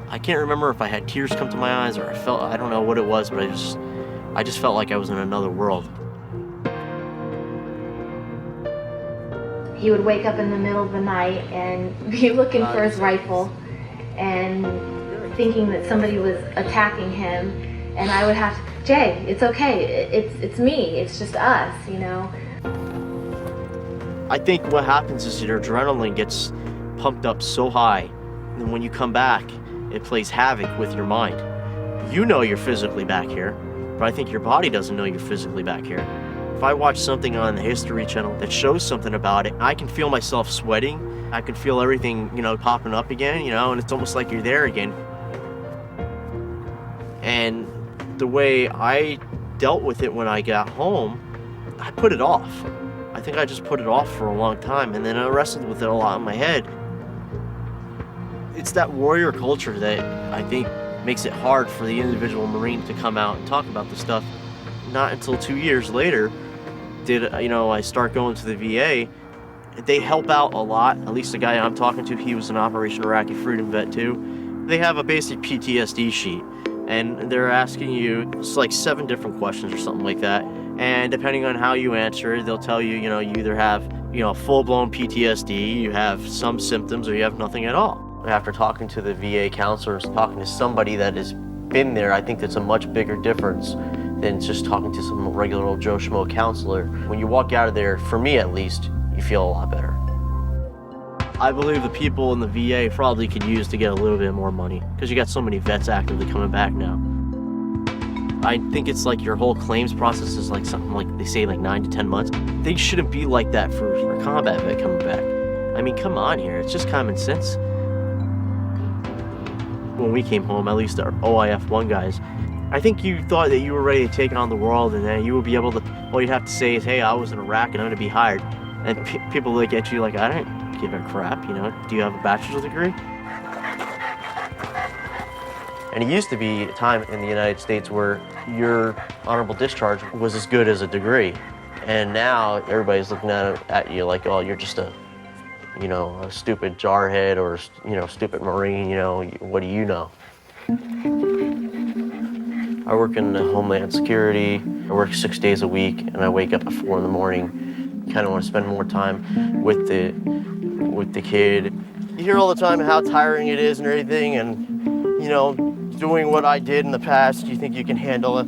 I can't remember if I had tears come to my eyes or I don't know what it was, but I just felt like I was in another world. He would wake up in the middle of the night and be looking for his rifle and thinking that somebody was attacking him, and I would have to, Jay, it's okay, it's me, it's just us, you know. I think what happens is your adrenaline gets pumped up so high, and when you come back, it plays havoc with your mind. You know you're physically back here, but I think your body doesn't know you're physically back here. If I watch something on the History Channel that shows something about it, I can feel myself sweating. I can feel everything, you know, popping up again, you know, and it's almost like you're there again. And the way I dealt with it when I got home, I put it off. I think I just put it off for a long time, and then I wrestled with it a lot in my head. It's that warrior culture that I think makes it hard for the individual Marine to come out and talk about this stuff. Not until 2 years later did, you know, I start going to the VA. They help out a lot. At least the guy I'm talking to, he was an Operation Iraqi Freedom vet too. They have a basic PTSD sheet, and they're asking you, it's like 7 different questions or something like that. And depending on how you answer, they'll tell you, you know, you either have, you know, full-blown PTSD, you have some symptoms, or you have nothing at all. After talking to the VA counselors, talking to somebody that has been there, I think that's a much bigger difference than just talking to some regular old Joe Schmo counselor. When you walk out of there, for me at least, you feel a lot better. I believe the people in the VA probably could use to get a little bit more money, because you got so many vets actively coming back now. I think it's like your whole claims process is like something like, they say, like 9 to 10 months. They shouldn't be like that for a combat vet coming back. I mean, come on here, it's just common sense. When we came home, at least our OIF-1 guys, I think you thought that you were ready to take on the world, and then you would be able to, all you have to say is, hey, I was in Iraq and I'm gonna be hired. And people look at you like, I don't give a crap, you know? Do you have a bachelor's degree? And it used to be a time in the United States where your honorable discharge was as good as a degree. And now everybody's looking at you like, oh, you're just a, you know, a stupid jarhead or, you know, stupid Marine, you know, what do you know? I work in Homeland Security. I work 6 days a week, and I wake up at 4 in the morning. Kind of want to spend more time with the kid. You hear all the time how tiring it is and everything, and, you know, doing what I did in the past, you think you can handle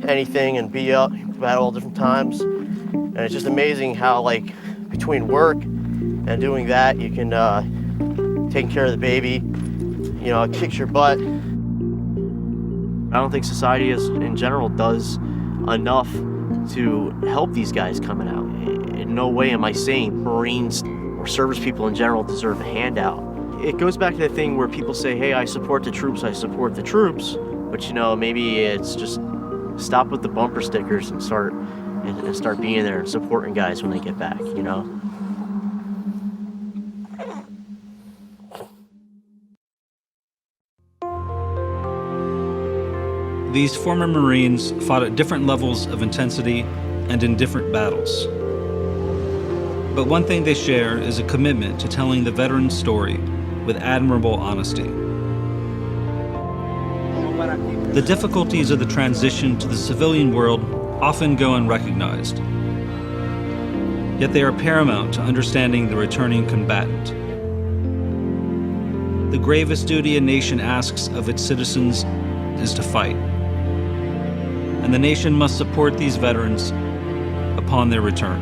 anything and be up at all different times. And it's just amazing how, like, between work and doing that, you can take care of the baby, you know, it kicks your butt. I don't think society in general does enough to help these guys coming out. In no way am I saying Marines or service people in general deserve a handout. It goes back to the thing where people say, hey, I support the troops, but, you know, maybe it's just stop with the bumper stickers and start being there and supporting guys when they get back, you know? These former Marines fought at different levels of intensity and in different battles. But one thing they share is a commitment to telling the veteran's story with admirable honesty. The difficulties of the transition to the civilian world often go unrecognized. Yet they are paramount to understanding the returning combatant. The gravest duty a nation asks of its citizens is to fight. And the nation must support these veterans upon their return.